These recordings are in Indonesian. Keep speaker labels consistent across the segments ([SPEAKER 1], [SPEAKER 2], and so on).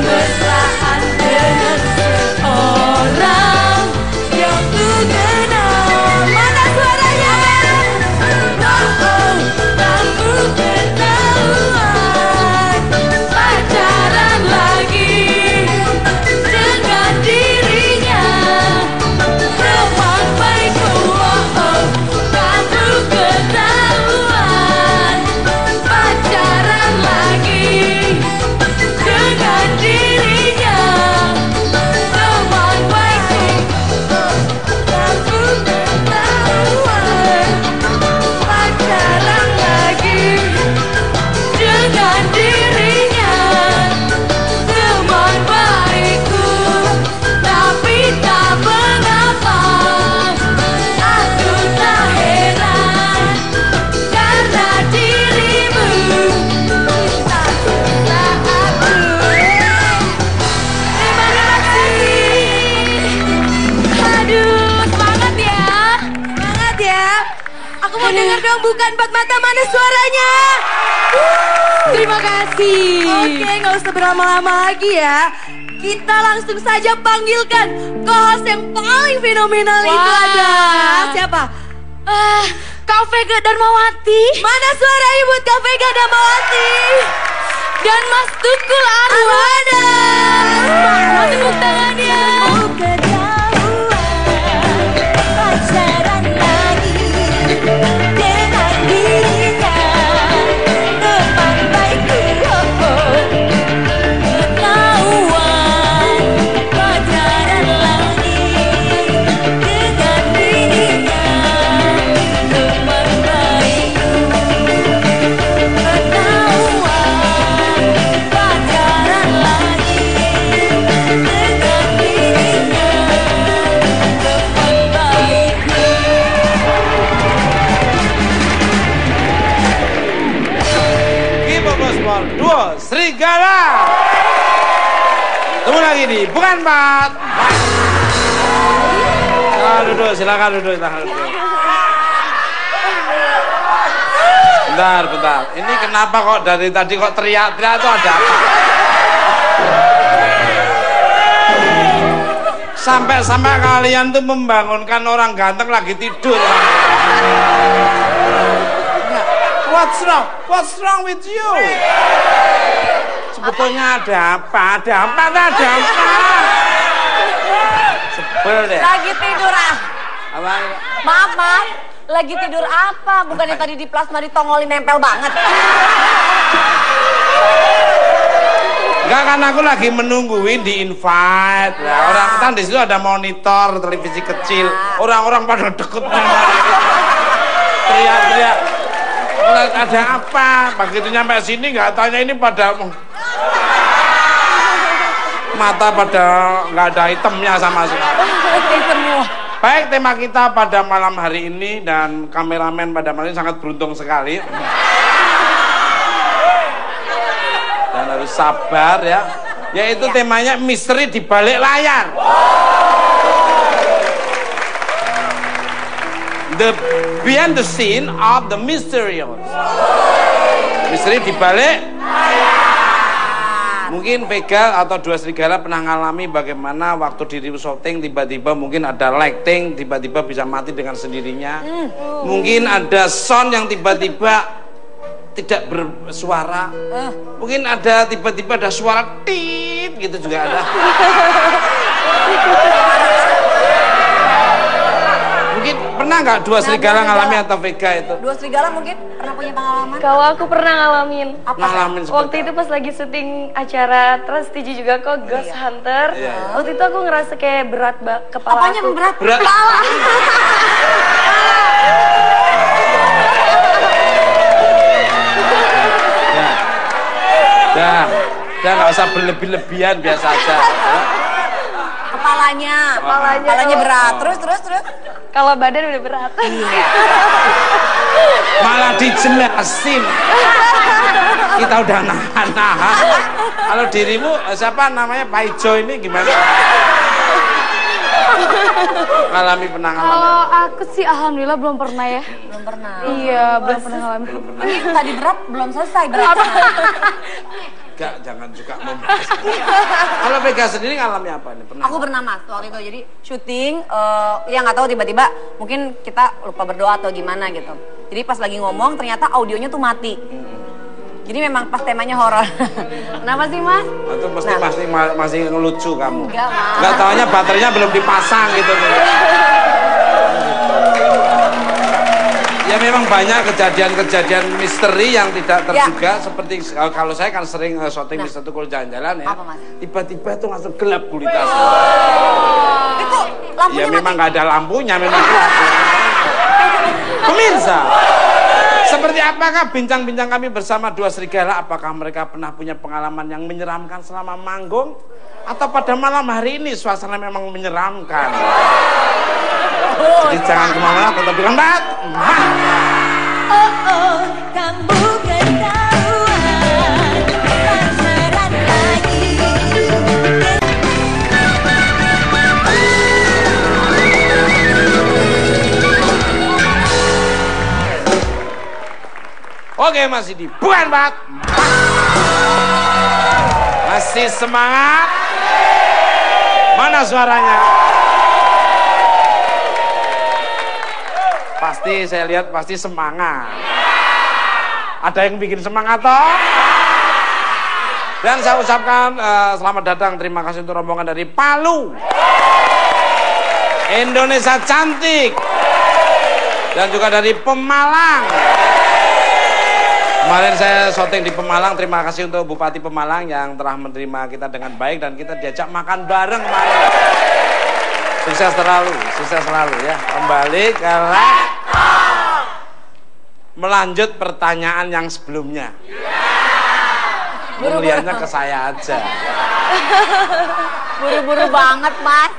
[SPEAKER 1] bermesraan dengan seorang yang ku kenal. Mana suaranya? Oh, tanpa ketahuan pacaran lagi dengan dirinya. Teman baikku, oh, tanpa ketahuan pacaran lagi dengan dirinya. Teman baikku, tanpa ketahuan pacaran lagi dengan dirinya. Teman baikku, tapi tak mengapa aku tak heran karena dirimu tak suka aku. Terima kasih. Aduh, semangat ya. Semangat ya. Aku mau denger dong, bukan empat mata, mana suaranya? Terima kasih. Oke, nggak usah berlama-lama lagi ya. Kita langsung saja panggilkan co-host yang paling fenomenal itu ada siapa? Kak Vega Darmawati. Mana suaranya buat Kak Vega Darmawati? Dan Mas Tukul Arwana. Mana tepuk tangannya? Pacaran lagi dengan dirinya. Teman baikku, ketahuan pacaran lagi dengan dirinya. Teman baikku, ketahuan pacaran lagi dengan dirinya. Teman baikku.
[SPEAKER 2] Kita Gospel Duo Serigala. Tunggu lagi nih, bukan Pak. Silakan duduk. Bentar. Ini kenapa kok dari tadi kok teriak-teriak itu ada apa? Sampai kalian tuh membangunkan orang ganteng lagi tidur. What's wrong with you? Sebetulnya ada apa? Sebel deh.
[SPEAKER 1] Lagi tidur ah.
[SPEAKER 2] Apa?
[SPEAKER 1] Maaf, lagi tidur apa? Bukannya tadi di plasma ditongolin nempel banget.
[SPEAKER 2] Enggak, kan aku lagi menungguin di invite. Nah, orang kan di situ ada monitor televisi kecil. Orang-orang pada deket teriak-teriak. Ada apa? Begitu nyampe sini nggak tanya ini pada mata pada nggak ada hitamnya sama sekali. Baik, tema kita pada malam hari ini dan kameramen pada malam ini sangat beruntung sekali. Dan harus sabar ya. Yaitu temanya misteri di balik layar. The behind the scene of the mysterious. Misteri di balik. Mungkin Vega atau Dua Serigala pernah ngalami bagaimana waktu diri syuting tiba-tiba mungkin ada lighting, tiba-tiba bisa mati dengan sendirinya. Mungkin ada sound yang tiba-tiba tidak bersuara. Mungkin ada tiba-tiba ada suara tit gitu juga ada. Mungkin pernah nggak Dua Serigala ngalami atau Vega itu?
[SPEAKER 1] Dua Serigala mungkin pernah punya pengalaman?
[SPEAKER 3] Kalau aku pernah ngalamin.
[SPEAKER 2] Ngalamin
[SPEAKER 3] Waktu itu pas lagi syuting acara Trans 7 juga kok, Ghost Hunter. Waktu itu aku ngerasa kayak berat kepala.
[SPEAKER 1] Apanya
[SPEAKER 3] aku.
[SPEAKER 1] berat?
[SPEAKER 2] Berat.
[SPEAKER 1] Kepala.
[SPEAKER 2] Dah nggak usah berlebih-lebihan, biasa aja.
[SPEAKER 1] Kepalanya berat. Terus.
[SPEAKER 3] Kalau badan udah berat.
[SPEAKER 1] Iya.
[SPEAKER 2] Malah dijelasin. Kita udah nahan. Kalau dirimu siapa namanya Pak Ijo ini gimana? Ngalami pernah ngalamin?
[SPEAKER 3] Kalau aku sih alhamdulillah belum pernah ya.
[SPEAKER 1] Belum pernah.
[SPEAKER 3] Iya, belum pernah ngalamin.
[SPEAKER 1] Ini tadi berat belum selesai beratnya.
[SPEAKER 2] juga, jangan juga membahas. Kalau Vega sendiri ngalami apa nih? Pernah?
[SPEAKER 1] Aku pernah mas waktu itu jadi syuting, ya nggak tahu tiba-tiba mungkin kita lupa berdoa atau gimana gitu. Jadi pas lagi ngomong ternyata audionya tuh mati. Jadi memang pas temanya horor. Kenapa sih mas?
[SPEAKER 2] Itu pasti masih ngelucu kamu.
[SPEAKER 1] Enggak mas.
[SPEAKER 2] Nggak taunya baterainya belum dipasang gitu. Ya memang banyak kejadian-kejadian misteri yang tidak terduga seperti kalau saya kan sering syuting di satu jalan-jalan ya.
[SPEAKER 1] Apa, Mas?
[SPEAKER 2] Tiba-tiba tuh langsung gelap kulitasnya.
[SPEAKER 1] Itu lampunya
[SPEAKER 2] Ya memang
[SPEAKER 1] mati.
[SPEAKER 2] nggak ada lampunya, memang gelap. Pemirsa, seperti apakah bincang-bincang kami bersama dua serigala? Apakah mereka pernah punya pengalaman yang menyeramkan selama manggung? Atau pada malam hari ini suasana memang menyeramkan? Jadi jangan kemana-mana, tetap di Lembat.
[SPEAKER 1] Kamu ketahuan pasaran lagi.
[SPEAKER 2] Oke, masih di Bukan Bat. Masih semangat. Mana suaranya? Pasti saya lihat pasti semangat. Ada yang bikin semangat toh? Dan saya ucapkan selamat datang, terima kasih untuk rombongan dari Palu, Indonesia cantik, dan juga dari Pemalang. Kemarin saya syuting di Pemalang, terima kasih untuk Bupati Pemalang yang telah menerima kita dengan baik dan kita diajak makan bareng kemarin. Sukses selalu ya. Kembali ke melanjut pertanyaan yang sebelumnya. Melihatnya ke saya aja.
[SPEAKER 1] Buru-buru banget mas.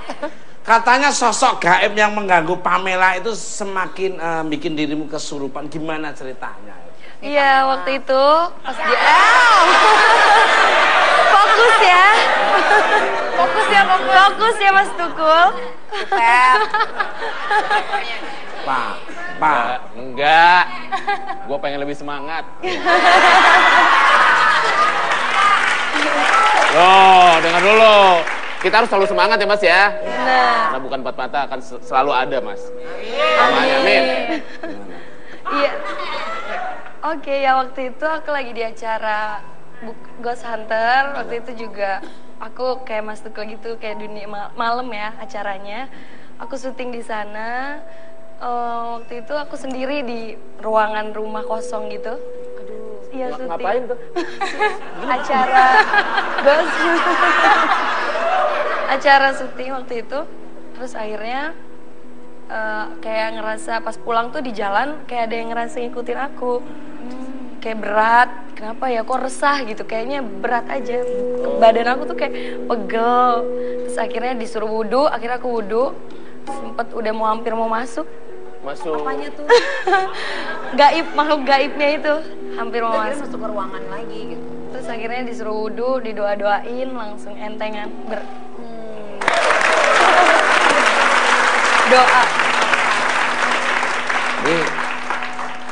[SPEAKER 2] Katanya sosok gaib yang mengganggu Pamela itu semakin bikin dirimu kesurupan. Gimana ceritanya?
[SPEAKER 3] Iya, waktu itu pas dia fokus ya. Fokus ya Mas Tukul.
[SPEAKER 2] Pak.
[SPEAKER 4] Enggak. Gue pengen lebih semangat. Loh, dengar dulu. Kita harus selalu semangat ya Mas ya.
[SPEAKER 3] Nah,
[SPEAKER 4] Karena bukan empat mata akan selalu ada Mas. Amin.
[SPEAKER 3] iya. Oke, ya waktu itu aku lagi di acara Ghost Hunter. Waktu itu juga aku kayak Mas Tukul gitu, kayak dunia malam ya acaranya. Aku syuting di sana. Waktu itu aku sendiri di ruangan rumah kosong gitu. Aduh, iya syuting.
[SPEAKER 4] Ngapain tuh?
[SPEAKER 3] Acara Ghost acara syuting waktu itu. Terus akhirnya kayak ngerasa pas pulang tuh di jalan kayak ada yang ngerasa ngikutin aku. Kayak berat, kenapa ya kok resah gitu, kayaknya berat aja, badan aku tuh kayak pegel. Terus akhirnya disuruh wudhu, akhirnya aku wudhu, sempet udah hampir mau masuk.
[SPEAKER 1] Apanya tuh?
[SPEAKER 3] Gaib, makhluk gaibnya itu hampir mau masuk.
[SPEAKER 1] Masuk ke ruangan lagi gitu.
[SPEAKER 3] Terus akhirnya disuruh wudhu, didoa-doain, langsung entengan doa.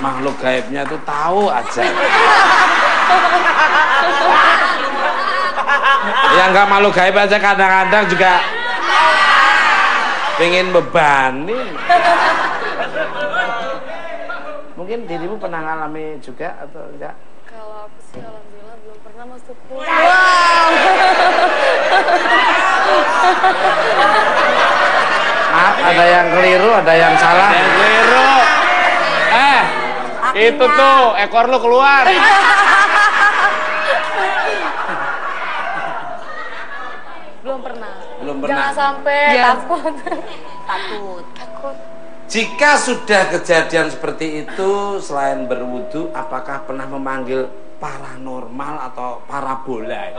[SPEAKER 2] Makhluk gaibnya tuh tahu aja. Ya nggak makhluk gaib aja kadang-kadang juga pengen bebanin. Mungkin dirimu pernah ngalami juga atau enggak?
[SPEAKER 3] Kalau aku sih alhamdulillah belum pernah masuk.
[SPEAKER 2] Maaf, ada yang keliru, ada yang salah.
[SPEAKER 4] Yang keliru. Itu tuh ekor lu keluar.
[SPEAKER 3] Belum pernah.
[SPEAKER 2] Belum pernah.
[SPEAKER 3] Jangan sampai takut.
[SPEAKER 1] Takut.
[SPEAKER 2] Jika sudah kejadian seperti itu, selain berwudu, apakah pernah memanggil paranormal atau parabola?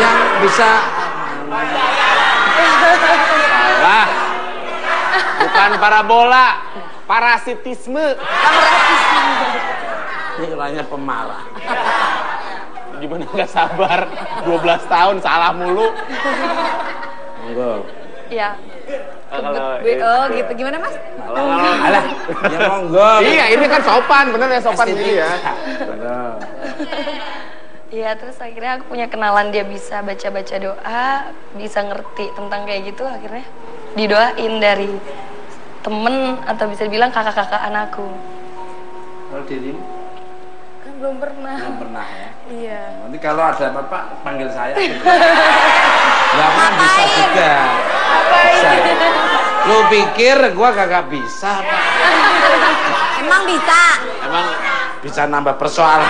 [SPEAKER 2] Yang bisa
[SPEAKER 4] Salah. Bukan parabola, parasitisme.
[SPEAKER 2] ini orangnya pemarah.
[SPEAKER 4] Gimana nggak sabar? 12 tahun salah mulu.
[SPEAKER 2] Enggak.
[SPEAKER 3] Iya.
[SPEAKER 4] Kalau
[SPEAKER 1] gitu. Gimana mas?
[SPEAKER 2] Alah, ya monggo.
[SPEAKER 4] Iya, ini kan sopan, bener ya sopan
[SPEAKER 2] Estetika.
[SPEAKER 4] ini ya.
[SPEAKER 2] Bener
[SPEAKER 3] Iya, terus akhirnya aku punya kenalan dia bisa baca-baca doa, bisa ngerti tentang kayak gitu, akhirnya didoain dari temen atau bisa dibilang kakak-kakak anakku.
[SPEAKER 2] Kalau dirimu?
[SPEAKER 3] Kan belum pernah.
[SPEAKER 2] Belum pernah ya?
[SPEAKER 3] Iya.
[SPEAKER 2] Nanti kalau ada apa-apa panggil saya. Ya kan bisa juga. Bisa. Lu pikir gua kagak bisa Pak?
[SPEAKER 1] Emang bisa?
[SPEAKER 2] Emang bisa nambah persoalan.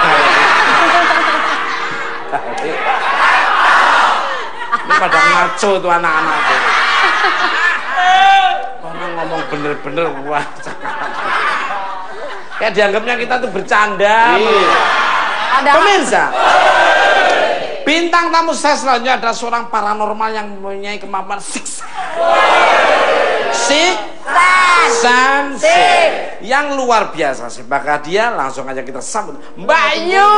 [SPEAKER 2] Ini pada ngaco tuh anak-anak tuh. Orang ngomong bener-bener wah. Kayak dianggapnya kita tuh bercanda. Pemirsa, bintang tamu saya selanjutnya adalah seorang paranormal yang mempunyai kemampuan siksa. Yang luar biasa sih. Maka dia langsung aja kita sambut Mbak Yu.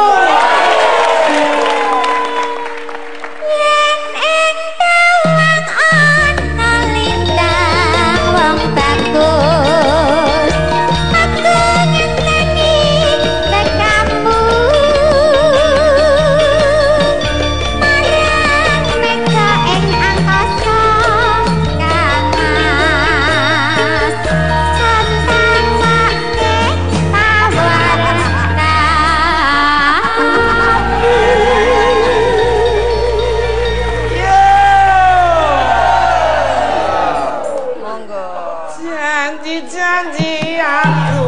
[SPEAKER 2] Janji aku.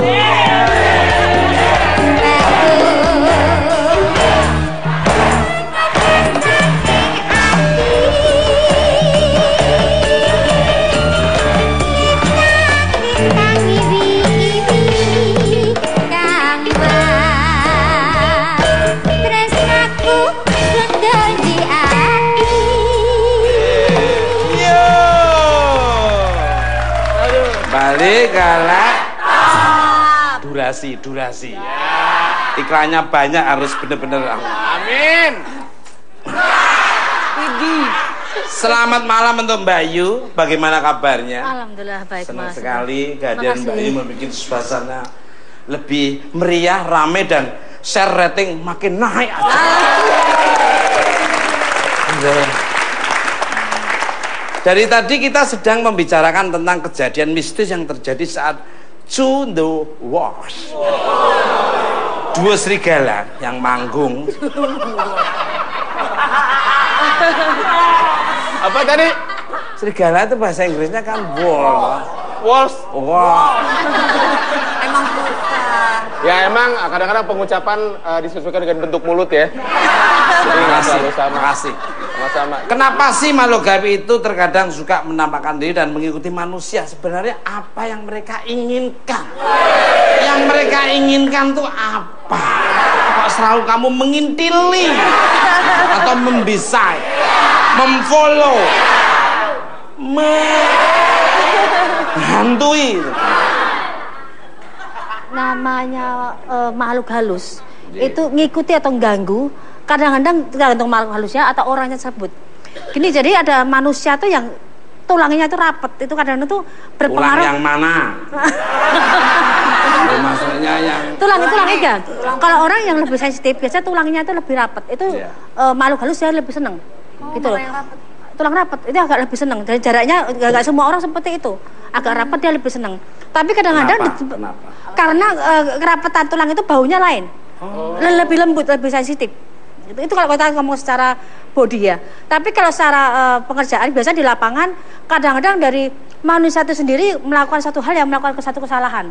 [SPEAKER 2] Balik galak. Durasi. Iklannya banyak, harus bener-bener. Amin. Selamat malam untuk Mbak Yu. Bagaimana kabarnya?
[SPEAKER 5] Alhamdulillah baik,
[SPEAKER 2] Senang
[SPEAKER 5] Mas.
[SPEAKER 2] sekali kehadiran Mbak Yu membuat suasana lebih meriah, rame, dan share rating makin naik aja. Dari tadi kita sedang membicarakan tentang kejadian mistis yang terjadi saat Two Wars. Dua serigala yang manggung.
[SPEAKER 4] Apa tadi?
[SPEAKER 2] Serigala itu bahasa Inggrisnya kan wolf.
[SPEAKER 4] Wolves.
[SPEAKER 2] Wow.
[SPEAKER 1] Emang susah.
[SPEAKER 4] Ya emang kadang-kadang pengucapan disesuaikan dengan bentuk mulut ya. Jadi nggak selalu sama.
[SPEAKER 2] Makasih.
[SPEAKER 4] Sama-sama.
[SPEAKER 2] Kenapa sih makhluk gaib itu terkadang suka menampakkan diri dan mengikuti manusia? Sebenarnya apa yang mereka inginkan? Yang mereka inginkan tuh apa? Kok selalu kamu mengintili atau membisai, memfollow, menghantui?
[SPEAKER 5] Namanya makhluk halus itu ngikuti atau ganggu. Kadang-kadang tergantung makhluk halusnya atau orangnya tersebut. Gini, jadi ada manusia tuh yang tulangnya itu rapet, itu kadang-kadang tuh berpengaruh.
[SPEAKER 2] Tulang yang mana? Maksudnya yang
[SPEAKER 5] tulang iga. Kalau orang yang lebih sensitif, biasanya tulangnya itu lebih rapet. Itu makhluk halus dia lebih seneng. Gitu loh. Tulang rapet itu agak lebih seneng. Dan jaraknya nggak semua orang seperti itu. Agak rapet dia lebih seneng. Tapi kadang-kadang
[SPEAKER 2] kenapa?
[SPEAKER 5] Karena kerapetan tulang itu baunya lain. Lebih lembut, lebih sensitif. Itu kalau kita ngomong secara body ya. Tapi kalau secara pengerjaan biasa di lapangan kadang-kadang dari manusia itu sendiri melakukan satu hal yang melakukan satu kesalahan.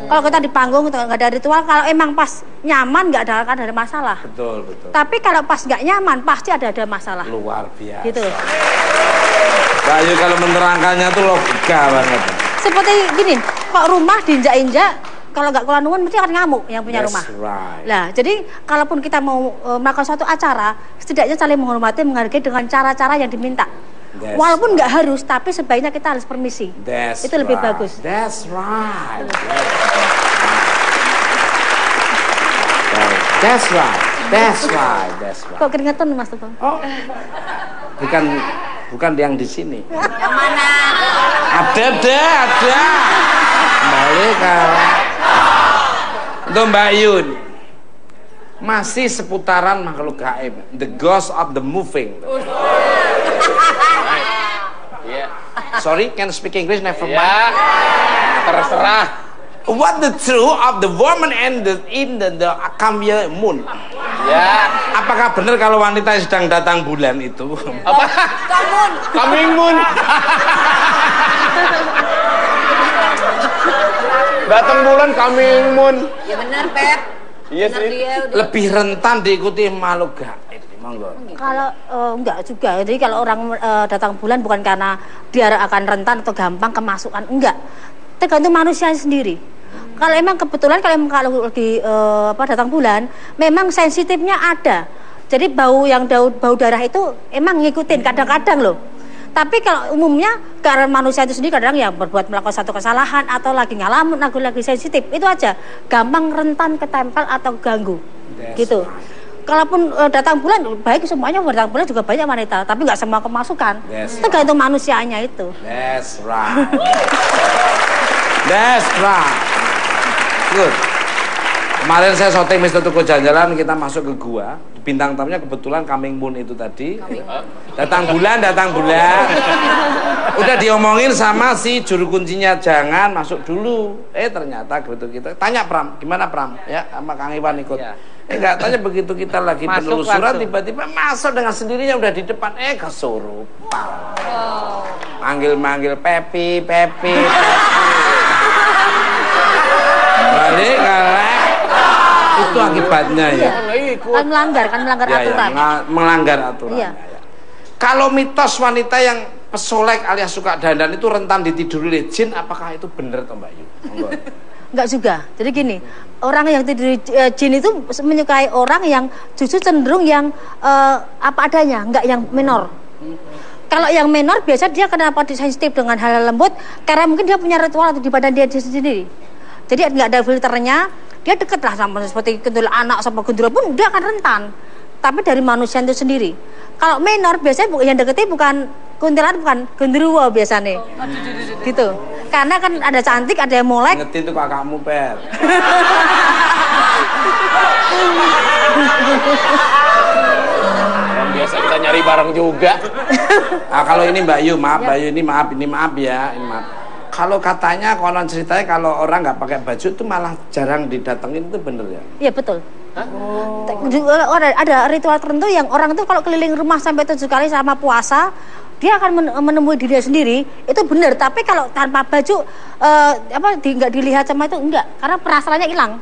[SPEAKER 5] Kalau kita di panggung nggak ada ritual, kalau emang pas nyaman nggak ada masalah.
[SPEAKER 2] Betul.
[SPEAKER 5] Tapi kalau pas nggak nyaman pasti ada masalah.
[SPEAKER 2] Luar biasa.
[SPEAKER 5] Gitu.
[SPEAKER 2] Bayu kalau menerangkannya tuh logika banget.
[SPEAKER 5] Seperti gini, kok rumah diinjak-injak, kalau nggak kula nuwun mesti akan ngamuk yang punya rumah.
[SPEAKER 2] Right.
[SPEAKER 5] Nah, jadi kalaupun kita mau melakukan suatu acara, setidaknya saling menghormati, menghargai dengan cara-cara yang diminta. Walaupun nggak harus, tapi sebaiknya kita harus permisi. Itu lebih bagus.
[SPEAKER 2] That's right. That's right.
[SPEAKER 5] Kok keringetan Mas Tufang?
[SPEAKER 2] Oh, bukan yang di sini.
[SPEAKER 1] Yang mana?
[SPEAKER 2] Ada. Balik kalau untuk Mbak Yun. masih seputaran makhluk gaib, the ghost of the moving. Sorry, can speak English? Never mind.
[SPEAKER 4] Ya, terserah.
[SPEAKER 2] What the truth of the woman and in the coming moon?
[SPEAKER 4] Ya,
[SPEAKER 2] Apakah benar kalau wanita yang sedang datang bulan itu?
[SPEAKER 4] apa? Coming moon. Datang bulan coming moon.
[SPEAKER 1] Ya benar, Pep.
[SPEAKER 4] Iya
[SPEAKER 1] Benar
[SPEAKER 4] sih.
[SPEAKER 1] dia udah.
[SPEAKER 2] Lebih rentan diikuti makhluk gaib. Monggo.
[SPEAKER 5] Kalau enggak juga, jadi kalau orang datang bulan bukan karena dia akan rentan atau gampang kemasukan, enggak. Tergantung manusianya sendiri. Kalau emang kebetulan kalau lagi datang bulan, memang sensitifnya ada. Jadi bau darah itu emang ngikutin kadang-kadang loh. Tapi kalau umumnya karena manusia itu sendiri kadang ya melakukan satu kesalahan atau lagi ngalamin lagi sensitif, itu aja gampang rentan ketempel atau ganggu. Gitu. Kalaupun datang bulan, baik semuanya datang bulan juga banyak wanita, tapi nggak semua kemasukan. Tergantung manusianya itu.
[SPEAKER 2] That's right. That's right. Good. Kemarin saya syuting Mister Tuku Jalan-Jalan, kita masuk ke gua. Bintang tamunya kebetulan coming moon itu tadi. Datang bulan. Udah diomongin sama si juru kuncinya, jangan masuk dulu. Ternyata begitu kita tanya Pram, gimana Pram? Ya, sama Kang Iwan ikut.
[SPEAKER 4] Ya.
[SPEAKER 2] Enggak, tanya begitu kita lagi
[SPEAKER 6] Masuk
[SPEAKER 2] penelusuran,
[SPEAKER 6] langsung.
[SPEAKER 2] tiba-tiba masuk dengan sendirinya udah di depan, kesurupan. Manggil-manggil Pepi. Balik galak. Itu akibatnya ya.
[SPEAKER 5] Kan melanggar
[SPEAKER 2] Ya,
[SPEAKER 5] aturan.
[SPEAKER 2] melanggar aturan.
[SPEAKER 5] Iya.
[SPEAKER 2] Ya. Kalau mitos wanita yang pesolek alias suka dandan itu rentan ditiduri oleh jin, apakah itu benar toh Mbak Yu? Monggo.
[SPEAKER 5] Enggak juga. Jadi gini, orang yang tidur jin itu menyukai orang yang justru cenderung yang apa adanya, enggak yang minor. Kalau yang minor biasa dia kenapa sensitif dengan hal lembut, karena mungkin dia punya ritual di badan dia sendiri. Jadi enggak ada filternya, dia deket lah sama seperti gundul anak sama gundul pun dia akan rentan. Tapi dari manusia itu sendiri. Kalau minor biasanya yang deketnya bukan kuntilanak, bukan genderuwo biasanya. Gitu. Karena kan ada cantik, ada yang molek.
[SPEAKER 2] Ngerti itu kakakmu, Per.
[SPEAKER 4] Yang biasa kita nyari bareng juga.
[SPEAKER 2] Kalau ini Mbak Yu, maaf Mbak Yu, ini maaf ya, ini maaf. Kalau katanya konon ceritanya kalau orang nggak pakai baju itu malah jarang didatengin, itu bener ya?
[SPEAKER 5] Iya betul. Ada ritual tertentu yang orang itu kalau keliling rumah sampai 7 kali selama puasa, dia akan menemui dirinya sendiri, itu benar. Tapi kalau tanpa baju nggak dilihat sama itu enggak, karena perasaannya hilang.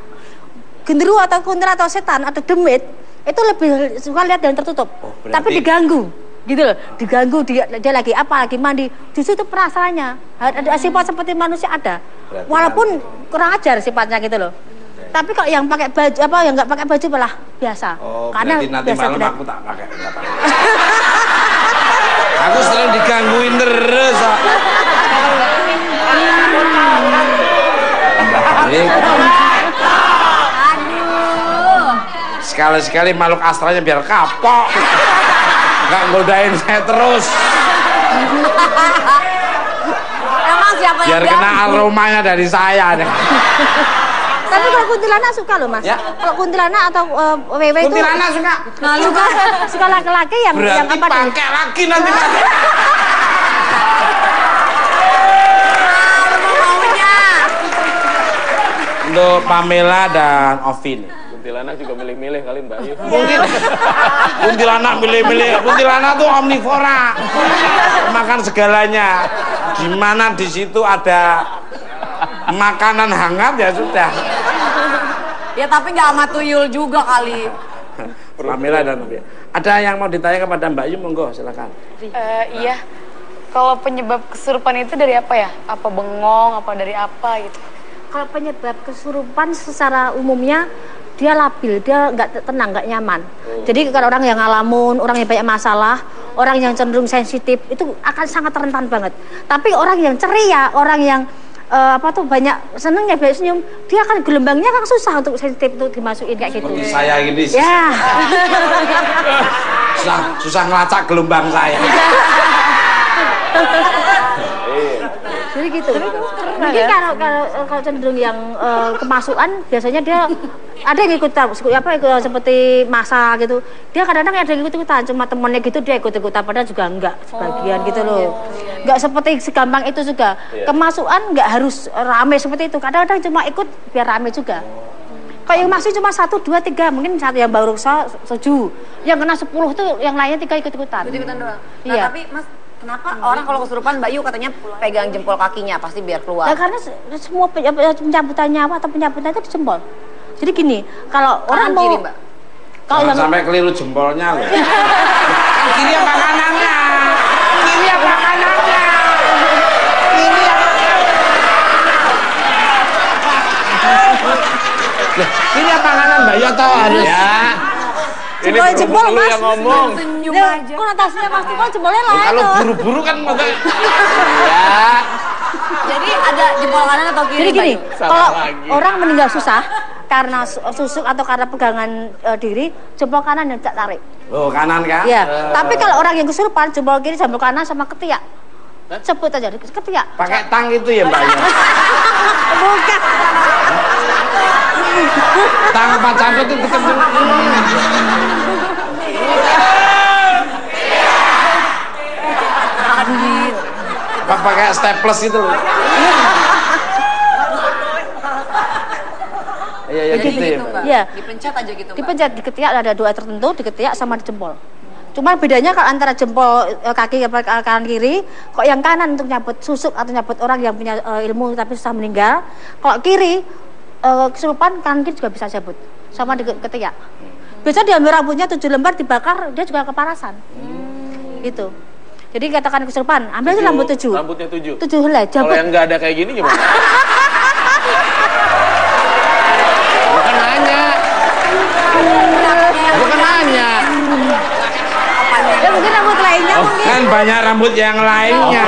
[SPEAKER 5] Genderuwo atau kuntilanak atau setan atau demit itu lebih suka lihat dan tertutup.
[SPEAKER 2] Berarti...
[SPEAKER 5] Tapi diganggu gitu loh, diganggu dia lagi mandi, justru itu perasaannya ada sifat seperti manusia ada.
[SPEAKER 2] Berarti
[SPEAKER 5] Walaupun kurang ajar sifatnya gitu loh. Tapi kalau yang pakai baju yang nggak pakai baju malah biasa. Karena
[SPEAKER 2] berarti nanti
[SPEAKER 5] biasa
[SPEAKER 2] malam aku tak pakai. Aku sering digangguin terus. Sekali-sekali makhluk astralnya biar kapok. Nggak godain saya terus.
[SPEAKER 1] Emang siapa
[SPEAKER 2] Biar
[SPEAKER 1] yang
[SPEAKER 2] kena aromanya dari saya deh.
[SPEAKER 5] Tapi kalau kuntilanak suka loh Mas.
[SPEAKER 2] Ya.
[SPEAKER 5] Kalau kuntilanak atau wewe itu
[SPEAKER 2] Kuntilanak suka.
[SPEAKER 5] suka laki-laki yang
[SPEAKER 2] Berarti
[SPEAKER 5] apa nih?
[SPEAKER 2] pakai lagi nanti pakai.
[SPEAKER 1] maunya?
[SPEAKER 2] Untuk Pamela dan Ovin.
[SPEAKER 4] Kuntilanak juga milih-milih kali Mbak Yu.
[SPEAKER 2] Mungkin kuntilanak milih-milih. Kuntilanak tuh omnivora, makan segalanya. Di mana di situ ada makanan hangat ya sudah.
[SPEAKER 1] Ya tapi nggak sama tuyul juga kali.
[SPEAKER 2] Pamela dan Ovin. Ada yang mau ditanya kepada Mbak Yu, monggo silakan.
[SPEAKER 3] Iya. Kalau penyebab kesurupan itu dari apa ya? Apa bengong, apa dari apa gitu?
[SPEAKER 5] Kalau penyebab kesurupan secara umumnya dia labil, dia nggak tenang, nggak nyaman. Jadi kalau orang yang ngalamun, orang yang banyak masalah, orang yang cenderung sensitif itu akan sangat rentan banget. Tapi orang yang ceria, orang yang banyak seneng ya, banyak senyum, dia akan gelombangnya kan susah untuk sensitif itu dimasukin kayak gitu.
[SPEAKER 2] Seperti saya gini.
[SPEAKER 5] Ya.
[SPEAKER 2] Susah ngelacak gelombang saya.
[SPEAKER 5] Jadi gitu. Mungkin kalau cenderung yang kemasukan biasanya dia ada yang ikut seperti masa gitu. Dia kadang-kadang ada yang ikut-ikutan, cuma temennya gitu dia ikut-ikutan padahal juga enggak sebagian gitu loh. Enggak seperti segampang itu juga. Kemasukan enggak harus rame seperti itu. Kadang-kadang cuma ikut biar rame juga. Kalau yang masih cuma 1, 2, 3, mungkin satu yang baru 7, yang kena 10 tuh yang lainnya 3 ikut-ikutan.
[SPEAKER 1] Ikut-ikutan doang. Nah,
[SPEAKER 5] Iya.
[SPEAKER 1] tapi Mas, kenapa orang kalau kesurupan Mbak Yu katanya pegang jempol kakinya pasti biar keluar?
[SPEAKER 5] Ya karena semua pencabutan nyawa atau pencabutan itu di jempol. Jadi gini, kalau orang
[SPEAKER 1] Kanan
[SPEAKER 5] mau
[SPEAKER 1] kiri, Mbak?
[SPEAKER 5] kalau yang
[SPEAKER 2] sampai keliru jempolnya loh. Kiri apa kanannya? Kiri apa kanannya? Kiri apa Kiri apa kanan Mbak Yoto harus ya.
[SPEAKER 4] Ini
[SPEAKER 5] jempol,
[SPEAKER 4] lu
[SPEAKER 5] Mas.
[SPEAKER 4] yang ngomong.
[SPEAKER 1] Senyum
[SPEAKER 5] ya,
[SPEAKER 1] aja.
[SPEAKER 5] konotasinya Mas Tukul jempolnya lain
[SPEAKER 2] Kalau
[SPEAKER 5] tuh.
[SPEAKER 2] buru-buru kan mau
[SPEAKER 4] Ya.
[SPEAKER 1] Jadi ada jempol kanan atau kiri?
[SPEAKER 5] Jadi gini,
[SPEAKER 1] Mbak Yu?
[SPEAKER 5] kalau
[SPEAKER 4] lagi.
[SPEAKER 5] orang meninggal susah karena susuk atau karena pegangan diri, jempol kanan yang tak tarik.
[SPEAKER 2] Oh, kanan kan?
[SPEAKER 5] Ya, tapi kalau orang yang kesurupan, jempol kiri, jempol kanan sama ketiak. Sebut aja, ketiak.
[SPEAKER 2] Pakai tang itu ya Mbak ya.
[SPEAKER 5] Bukan.
[SPEAKER 2] Tang apa cambet itu kenceng. Apa pakai staples itu loh. Iya, iya
[SPEAKER 1] Jadi
[SPEAKER 2] gitu ya.
[SPEAKER 1] gitu, Mbak?
[SPEAKER 5] Iya.
[SPEAKER 1] Dipencet aja gitu, Mbak?
[SPEAKER 5] Dipencet di ketiak ada 2 tertentu, di ketiak sama di jempol. Cuma bedanya kalau antara jempol kaki kanan kiri, kok yang kanan untuk nyabut susuk atau nyabut orang yang punya ilmu tapi susah meninggal. Kalau kiri kesurupan kanan kiri juga bisa cabut, sama di ketiak. Biasa diambil rambutnya 7 lembar dibakar, dia juga kepanasan. Gitu. Jadi katakan kesurupan, ambil aja rambut 7.
[SPEAKER 4] Rambutnya 7.
[SPEAKER 5] 7 helai,
[SPEAKER 4] Kalau
[SPEAKER 5] cabut.
[SPEAKER 4] yang nggak ada kayak gini gimana? Bukan nanya. Bukan nanya.
[SPEAKER 5] Ya mungkin rambut lainnya
[SPEAKER 2] Oh,
[SPEAKER 5] mungkin.
[SPEAKER 2] kan banyak rambut yang lainnya.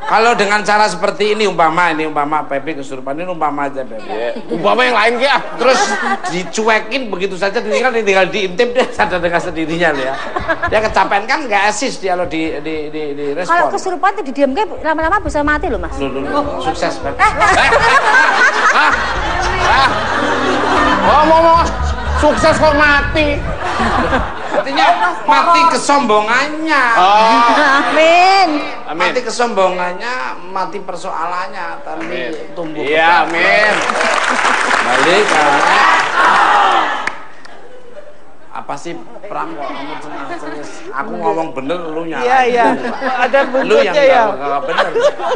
[SPEAKER 2] Kalau dengan cara seperti ini umpama Pepe kesurupan ini umpama aja Pepe.
[SPEAKER 4] Umpama yang lain ya.
[SPEAKER 2] Terus dicuekin begitu saja tinggal diintip dia sadar dengan sendirinya loh ya. Dia kecapean kan nggak asis dia lo di
[SPEAKER 5] Kalau
[SPEAKER 2] respon.
[SPEAKER 5] kesurupan itu didiamkan lama-lama bisa mati loh Mas.
[SPEAKER 2] Loh, sukses Pepe.
[SPEAKER 4] Ngomong sukses kok mati.
[SPEAKER 2] Artinya mati kesombongannya.
[SPEAKER 5] Amin.
[SPEAKER 4] Amin.
[SPEAKER 2] Mati kesombongannya, mati persoalannya, tapi tumbuh.
[SPEAKER 4] Iya,
[SPEAKER 2] kembang.
[SPEAKER 4] amin.
[SPEAKER 2] Balik karena apa sih perang kok kamu cengas-cengas. Aku ngomong bener lu nyala.
[SPEAKER 6] Iya, iya. Ada
[SPEAKER 2] Lu yang
[SPEAKER 6] buntutnya ya.
[SPEAKER 2] nggak bener.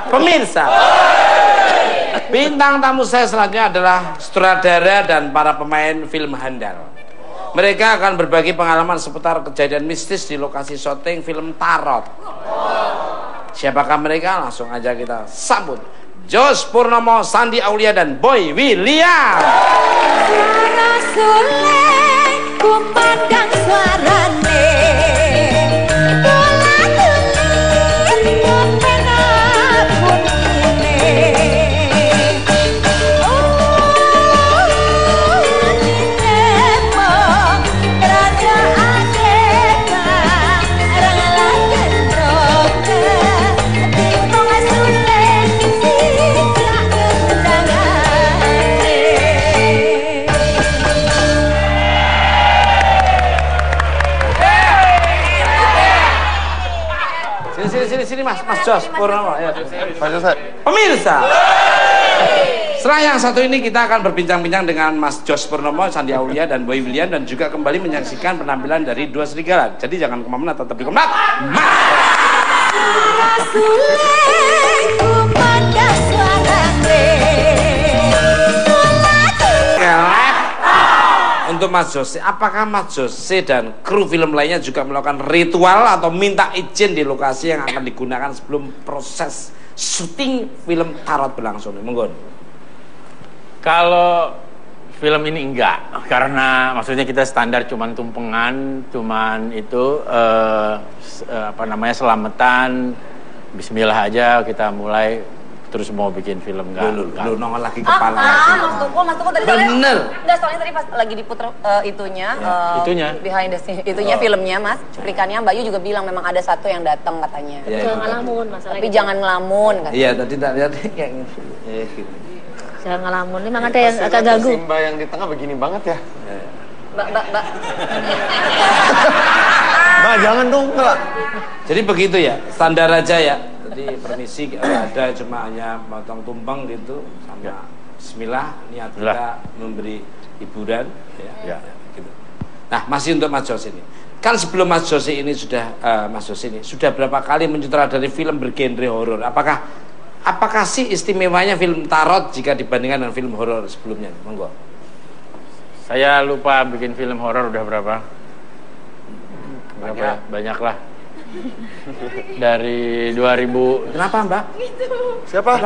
[SPEAKER 2] Pemirsa, bintang tamu saya selanjutnya adalah sutradara dan para pemain film handal. Mereka akan berbagi pengalaman seputar kejadian mistis di lokasi syuting film Tarot. Siapakah mereka? Langsung aja kita sambut Jos Purnomo, Sandi Aulia, dan Boy William.
[SPEAKER 1] Suara Sule, ku pandang suarane. Bola tulis, ku pena bunine. Nitemo, raja adeka, ranglah gendroke. Timbong Sule, sikrak kendangane.
[SPEAKER 2] Sini Mas Jos Purnomo. Ya.
[SPEAKER 4] Mas Ustaz.
[SPEAKER 2] Pemirsa, setelah yang satu ini kita akan berbincang-bincang dengan Mas Jos Purnomo, Sandi Aulia, dan Boy William, dan juga kembali menyaksikan penampilan dari dua serigala. Jadi jangan kemana-mana, tetap di Komnak. Untuk Mas Jose, apakah Mas Jose dan kru film lainnya juga melakukan ritual atau minta izin di lokasi yang akan digunakan sebelum proses syuting film Tarot berlangsung? Monggo.
[SPEAKER 6] Kalau film ini enggak, karena maksudnya kita standar cuman tumpengan, cuman itu selamatan, bismillah aja kita mulai terus mau bikin film nggak.
[SPEAKER 2] Lu nongol lagi kepala.
[SPEAKER 1] Mas Tuko tadi
[SPEAKER 2] Bener.
[SPEAKER 1] Enggak, soalnya tadi pas lagi diputer itunya. Behind the scene, itunya filmnya Mas. Cuplikannya Mbak Yu juga bilang memang ada satu yang datang katanya.
[SPEAKER 5] Jangan ngelamun masalahnya.
[SPEAKER 1] Tapi jangan ngelamun katanya.
[SPEAKER 2] Iya, tadi tak lihat kayak gitu. Gitu.
[SPEAKER 5] Jangan ngelamun. Ini memang ada yang agak ganggu.
[SPEAKER 4] Simba yang di tengah begini banget ya.
[SPEAKER 1] Mbak.
[SPEAKER 4] Mbak, jangan dong, Mbak.
[SPEAKER 2] Jadi begitu ya, standar aja ya. Jadi permisi ada cuma hanya potong tumpeng gitu sama bismillah niat kita memberi hiburan ya. Gitu. Nah, masih untuk Mas Jos ini. Kan sebelum Mas Jos ini sudah sudah berapa kali menyutradarai film bergenre horor. Apakah sih istimewanya film Tarot jika dibandingkan dengan film horor sebelumnya? Monggo.
[SPEAKER 6] Saya lupa bikin film horor udah berapa? Ya? Banyak lah. Dari 2000.
[SPEAKER 2] Kenapa, Mbak?
[SPEAKER 4] Siapa?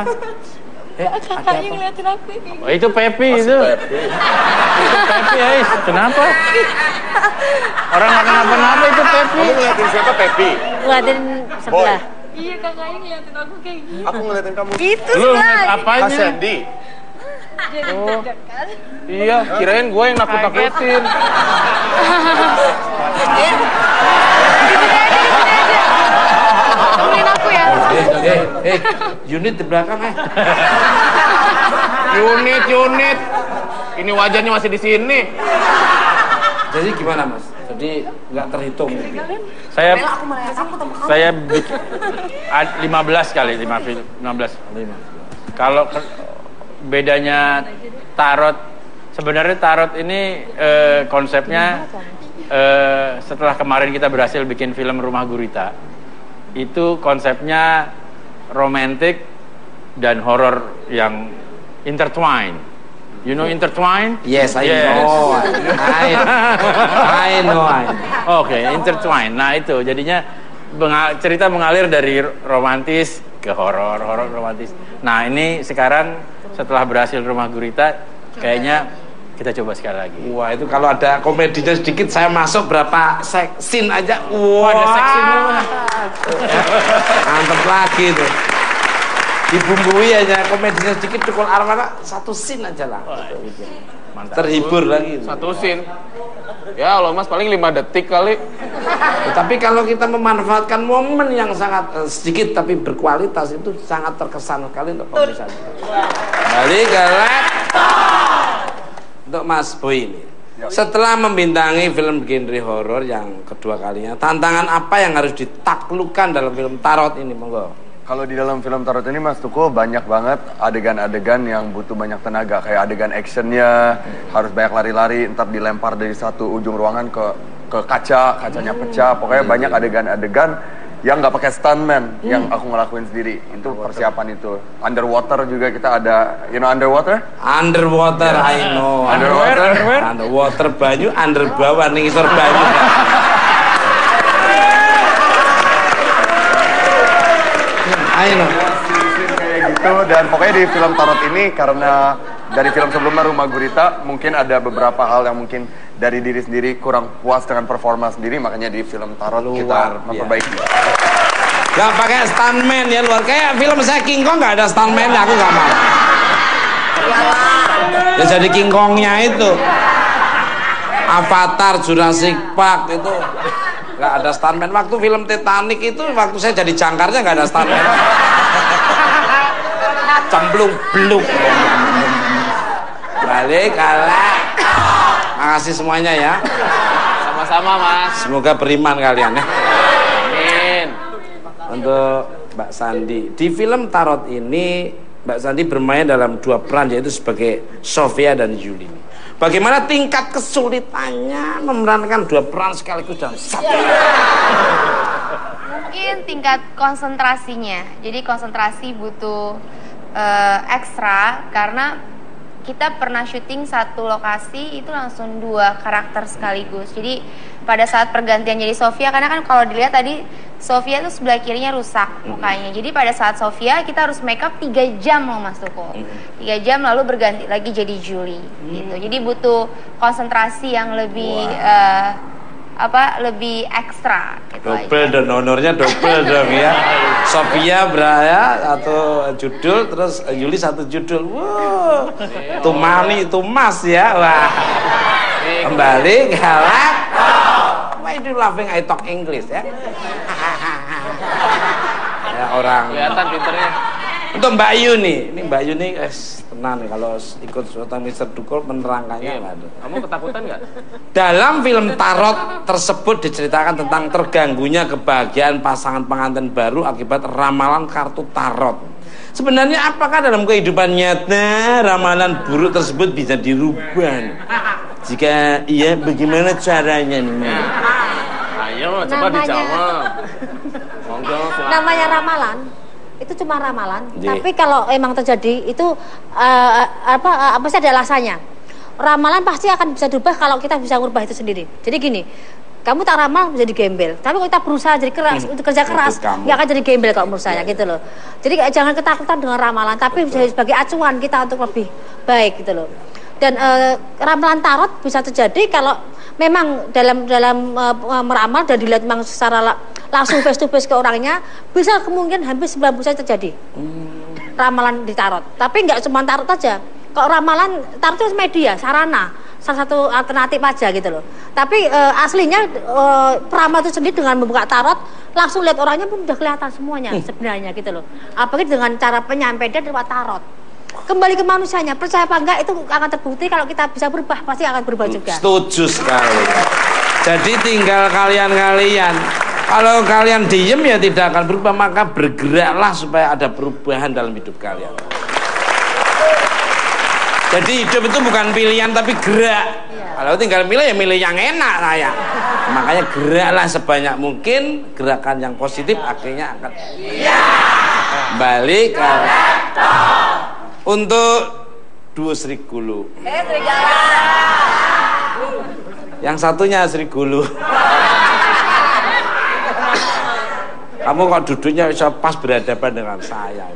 [SPEAKER 3] Kakaknya ngeliatin aku.
[SPEAKER 6] Oh, itu Pepi itu. Itu Pepi, Ais. Kenapa? Orang nggak kenapa-napa itu Pepi.
[SPEAKER 4] Kamu ngeliatin siapa, Pepi?
[SPEAKER 5] Ngeliatin sebelah.
[SPEAKER 3] Iya, kakaknya ngeliatin aku kayak gitu.
[SPEAKER 4] Aku ngeliatin kamu.
[SPEAKER 1] Itu
[SPEAKER 6] Lu ngeliat
[SPEAKER 4] Mas
[SPEAKER 6] apanya?
[SPEAKER 4] Sandy.
[SPEAKER 6] Oh. Iya, kirain gue yang nakut-nakutin.
[SPEAKER 3] Temenin aku ya.
[SPEAKER 2] Unit di belakang
[SPEAKER 4] Unit. Ini wajahnya masih di sini.
[SPEAKER 2] Jadi gimana, Mas? Jadi nggak terhitung.
[SPEAKER 6] Saya bikin 15 kali, 15. Kalau bedanya Tarot, sebenarnya Tarot ini konsepnya setelah kemarin kita berhasil bikin film Rumah Gurita, itu konsepnya romantik dan horor yang intertwine. You know intertwine?
[SPEAKER 2] Yes, I know. I know.
[SPEAKER 6] Oke, intertwine. Nah itu jadinya cerita mengalir dari romantis ke horor, horor romantis. Nah ini sekarang setelah berhasil Rumah Gurita, kayaknya kita coba sekali lagi.
[SPEAKER 2] Wah, itu kalau ada komedinya sedikit saya masuk berapa scene aja. Wah,
[SPEAKER 6] ada scene.
[SPEAKER 2] Mantep lagi tuh. Dibumbui aja komedinya sedikit Tukul Arwana satu scene aja lah.
[SPEAKER 6] Mantap.
[SPEAKER 2] Terhibur lagi.
[SPEAKER 4] Satu scene. Ya Allah Mas, paling 5 detik kali.
[SPEAKER 2] Tapi kalau kita memanfaatkan momen yang sangat sedikit tapi berkualitas, itu sangat terkesan sekali untuk pemirsa. Balik ke untuk Mas Boy ini. Setelah membintangi film genre horor yang kedua kalinya, tantangan apa yang harus ditaklukkan dalam film Tarot ini, monggo?
[SPEAKER 7] Kalau di dalam film Tarot ini Mas Tuko banyak banget adegan-adegan yang butuh banyak tenaga. Kayak adegan actionnya, harus banyak lari-lari, ntar dilempar dari satu ujung ruangan ke kacanya pecah. Pokoknya banyak adegan-adegan yang nggak pakai stuntman, yang aku ngelakuin sendiri. Itu persiapan itu. Underwater juga kita ada, you know underwater?
[SPEAKER 2] Underwater, I know. Underwater banyu, under bawah ning isor banyu.
[SPEAKER 7] Scene kayak gitu. Dan pokoknya di film Tarot ini, karena dari film sebelumnya Rumah Gurita, mungkin ada beberapa hal yang mungkin dari diri sendiri kurang puas dengan performa sendiri, makanya di film Tarot kita memperbaiki.
[SPEAKER 2] Gak pakai stuntman ya, luar kayak film saya King Kong nggak ada stuntman, aku nggak mau. Ya jadi King Kongnya itu Avatar, Jurassic Park itu nggak ada stuntman. Waktu film Titanic itu waktu saya jadi jangkarnya nggak ada stuntman. Cemplung beluk. Balik kalah. Makasih semuanya ya.
[SPEAKER 4] Sama-sama Mas.
[SPEAKER 2] Semoga beriman kalian ya.
[SPEAKER 4] Amin.
[SPEAKER 2] Untuk Mbak Sandi, di film Tarot ini Mbak Sandi bermain dalam dua peran, yaitu sebagai Sofia dan Yuli. Bagaimana tingkat kesulitannya memerankan dua peran sekaligus dalam satu?
[SPEAKER 3] Mungkin tingkat konsentrasinya. Jadi konsentrasi butuh ekstra karena kita pernah syuting satu lokasi itu langsung dua karakter sekaligus. Jadi pada saat pergantian jadi Sofia, karena kan kalau dilihat tadi Sofia tuh sebelah kirinya rusak mukanya. Jadi pada saat Sofia kita harus make up 3 jam loh Mas Tuko. 3 jam lalu berganti lagi jadi Julie gitu. Jadi butuh konsentrasi yang lebih lebih ekstra gitu
[SPEAKER 2] Double
[SPEAKER 3] aja.
[SPEAKER 2] dan honornya double dong ya. Sophia beraya satu judul, terus Yuli satu judul. Wow, itu money, itu emas ya. Wah, kembali galak. Why do you laughing? I talk English ya. Ya orang.
[SPEAKER 4] Kelihatan pinternya.
[SPEAKER 2] Untuk Mbak Yu nih, ini Mbak Yu nih tenang nih kalau ikut Sultan Mr. Dukul menerangkannya.
[SPEAKER 4] Kamu ketakutan nggak?
[SPEAKER 2] Dalam film Tarot tersebut diceritakan tentang terganggunya kebahagiaan pasangan pengantin baru akibat ramalan kartu tarot. Sebenarnya apakah dalam kehidupan nyata ramalan buruk tersebut bisa dirubah? Jika iya, bagaimana caranya nih?
[SPEAKER 4] Ayo, coba dijawab. Monggo.
[SPEAKER 5] Namanya ramalan itu cuma ramalan,
[SPEAKER 2] Jadi,
[SPEAKER 5] tapi kalau emang terjadi itu apa sih ada alasannya. Ramalan pasti akan bisa dirubah kalau kita bisa merubah itu sendiri. Jadi gini, kamu tak ramal menjadi gembel, tapi kalau kita berusaha jadi keras, untuk kerja keras, nggak akan jadi gembel kalau menurut saya gitu loh. Jadi jangan ketakutan dengan ramalan, tapi sebagai acuan kita untuk lebih baik gitu loh. Dan ramalan tarot bisa terjadi kalau memang dalam meramal dan dilihat memang secara langsung face to face ke orangnya, bisa kemungkinan hampir 90% terjadi ramalan di tarot. Tapi nggak cuma tarot aja. Kalau ramalan tarot itu media, sarana, salah satu alternatif aja gitu loh. Tapi aslinya peramal itu sendiri dengan membuka tarot langsung lihat orangnya pun udah kelihatan semuanya sebenarnya gitu loh. Apalagi dengan cara penyampaian lewat tarot. Kembali ke manusianya, percaya apa enggak itu akan terbukti kalau kita bisa berubah, pasti akan berubah juga.
[SPEAKER 2] Setuju sekali. Jadi tinggal kalian-kalian. Kalau kalian diem ya tidak akan berubah, maka bergeraklah supaya ada perubahan dalam hidup kalian. Jadi hidup itu bukan pilihan tapi gerak. Kalau tinggal milih ya milih yang enak saya. Makanya geraklah sebanyak mungkin, gerakan yang positif akhirnya akan balik ke untuk duo Sri Gulu. Yang satunya Sri Gulu. Kamu kok duduknya bisa pas berhadapan dengan saya.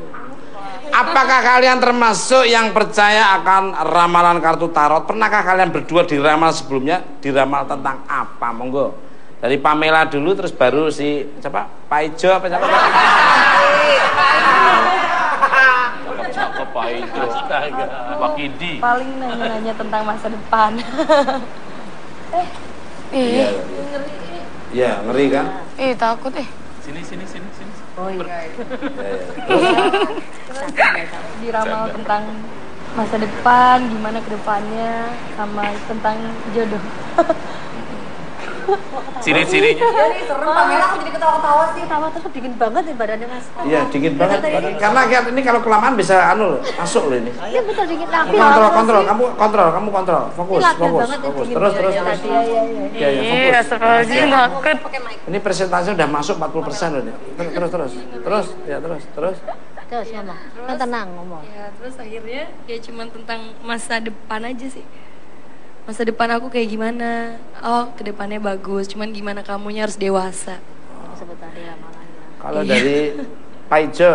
[SPEAKER 2] Apakah kalian termasuk yang percaya akan ramalan kartu tarot? Pernahkah kalian berdua diramal sebelumnya? Diramal tentang apa? Monggo. Dari Pamela dulu, terus baru si siapa? Pak Ijo apa siapa?
[SPEAKER 4] Cakep Pak Ijo. Wakidi.
[SPEAKER 3] Paling nanya-nanya tentang masa depan.
[SPEAKER 2] Iya, ngeri kan?
[SPEAKER 3] Takut
[SPEAKER 4] Sini.
[SPEAKER 5] Oh iya.
[SPEAKER 3] Diramal tentang masa depan, gimana ke depannya, sama tentang jodoh.
[SPEAKER 4] Ciri-cirinya.
[SPEAKER 5] Serem Pamela, aku jadi ketawa-ketawa sih. Ketawa terus dingin banget nih badannya Mas.
[SPEAKER 2] Iya, dingin banget. Karena ini kalau kelamaan bisa masuk loh ini.
[SPEAKER 5] Iya betul dingin lagi.
[SPEAKER 2] Kontrol, kamu kontrol, fokus. Terus.
[SPEAKER 3] Iya, astagfirullahaladzim, takut.
[SPEAKER 2] Ini presentasi udah masuk 40% loh ini. Terus
[SPEAKER 5] ngomong. Yang tenang ngomong.
[SPEAKER 3] Ya, terus akhirnya ya cuma tentang masa depan aja sih. Masa depan aku kayak gimana? Oh, ke depannya bagus, cuman gimana kamunya harus dewasa.
[SPEAKER 5] Sebut tadi ramalannya.
[SPEAKER 2] kalau dari Pak Ijo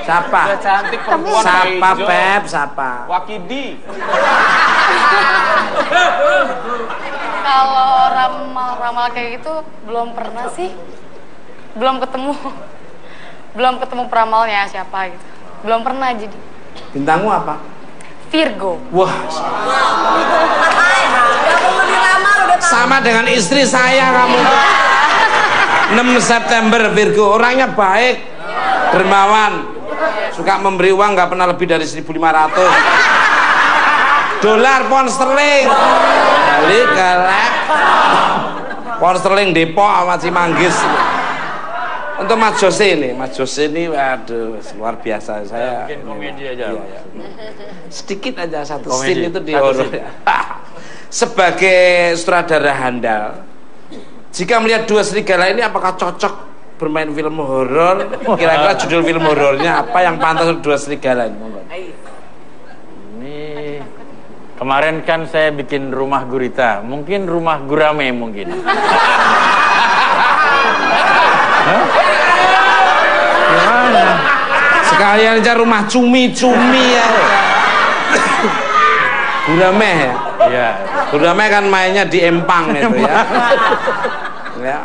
[SPEAKER 2] siapa?
[SPEAKER 4] Udah cantik perempuan
[SPEAKER 2] Siapa
[SPEAKER 4] Pak Ijo.
[SPEAKER 2] Pep? Siapa?
[SPEAKER 4] Wakidi.
[SPEAKER 3] Kalau ramal kayak gitu belum pernah sih. Belum ketemu peramalnya siapa gitu. Belum pernah jadi.
[SPEAKER 2] Bintangmu apa?
[SPEAKER 3] Virgo.
[SPEAKER 2] Wah, sama dengan istri saya kamu. 6 September Virgo, orangnya baik, dermawan, suka memberi uang, nggak pernah lebih dari 1.500 dolar, pound sterling. Balik galak, pound sterling Depok sama Cimanggis. Untuk Mas Jose ini, waduh, luar biasa. Saya
[SPEAKER 6] bikin komedi aja.
[SPEAKER 2] Iya. Sedikit aja satu
[SPEAKER 6] Komedi,
[SPEAKER 2] scene itu di
[SPEAKER 6] satu
[SPEAKER 2] horor. Sebagai sutradara handal, jika melihat dua serigala ini, apakah cocok bermain film horor? Kira-kira judul film horornya apa yang pantas untuk dua serigala ini?
[SPEAKER 6] Ini kemarin kan saya bikin rumah gurita, mungkin rumah gurame mungkin.
[SPEAKER 2] Gimana? Sekalian aja rumah cumi-cumi ya. Gurame ya.
[SPEAKER 6] Iya.
[SPEAKER 2] Gundame kan mainnya di empang itu ya. Ya.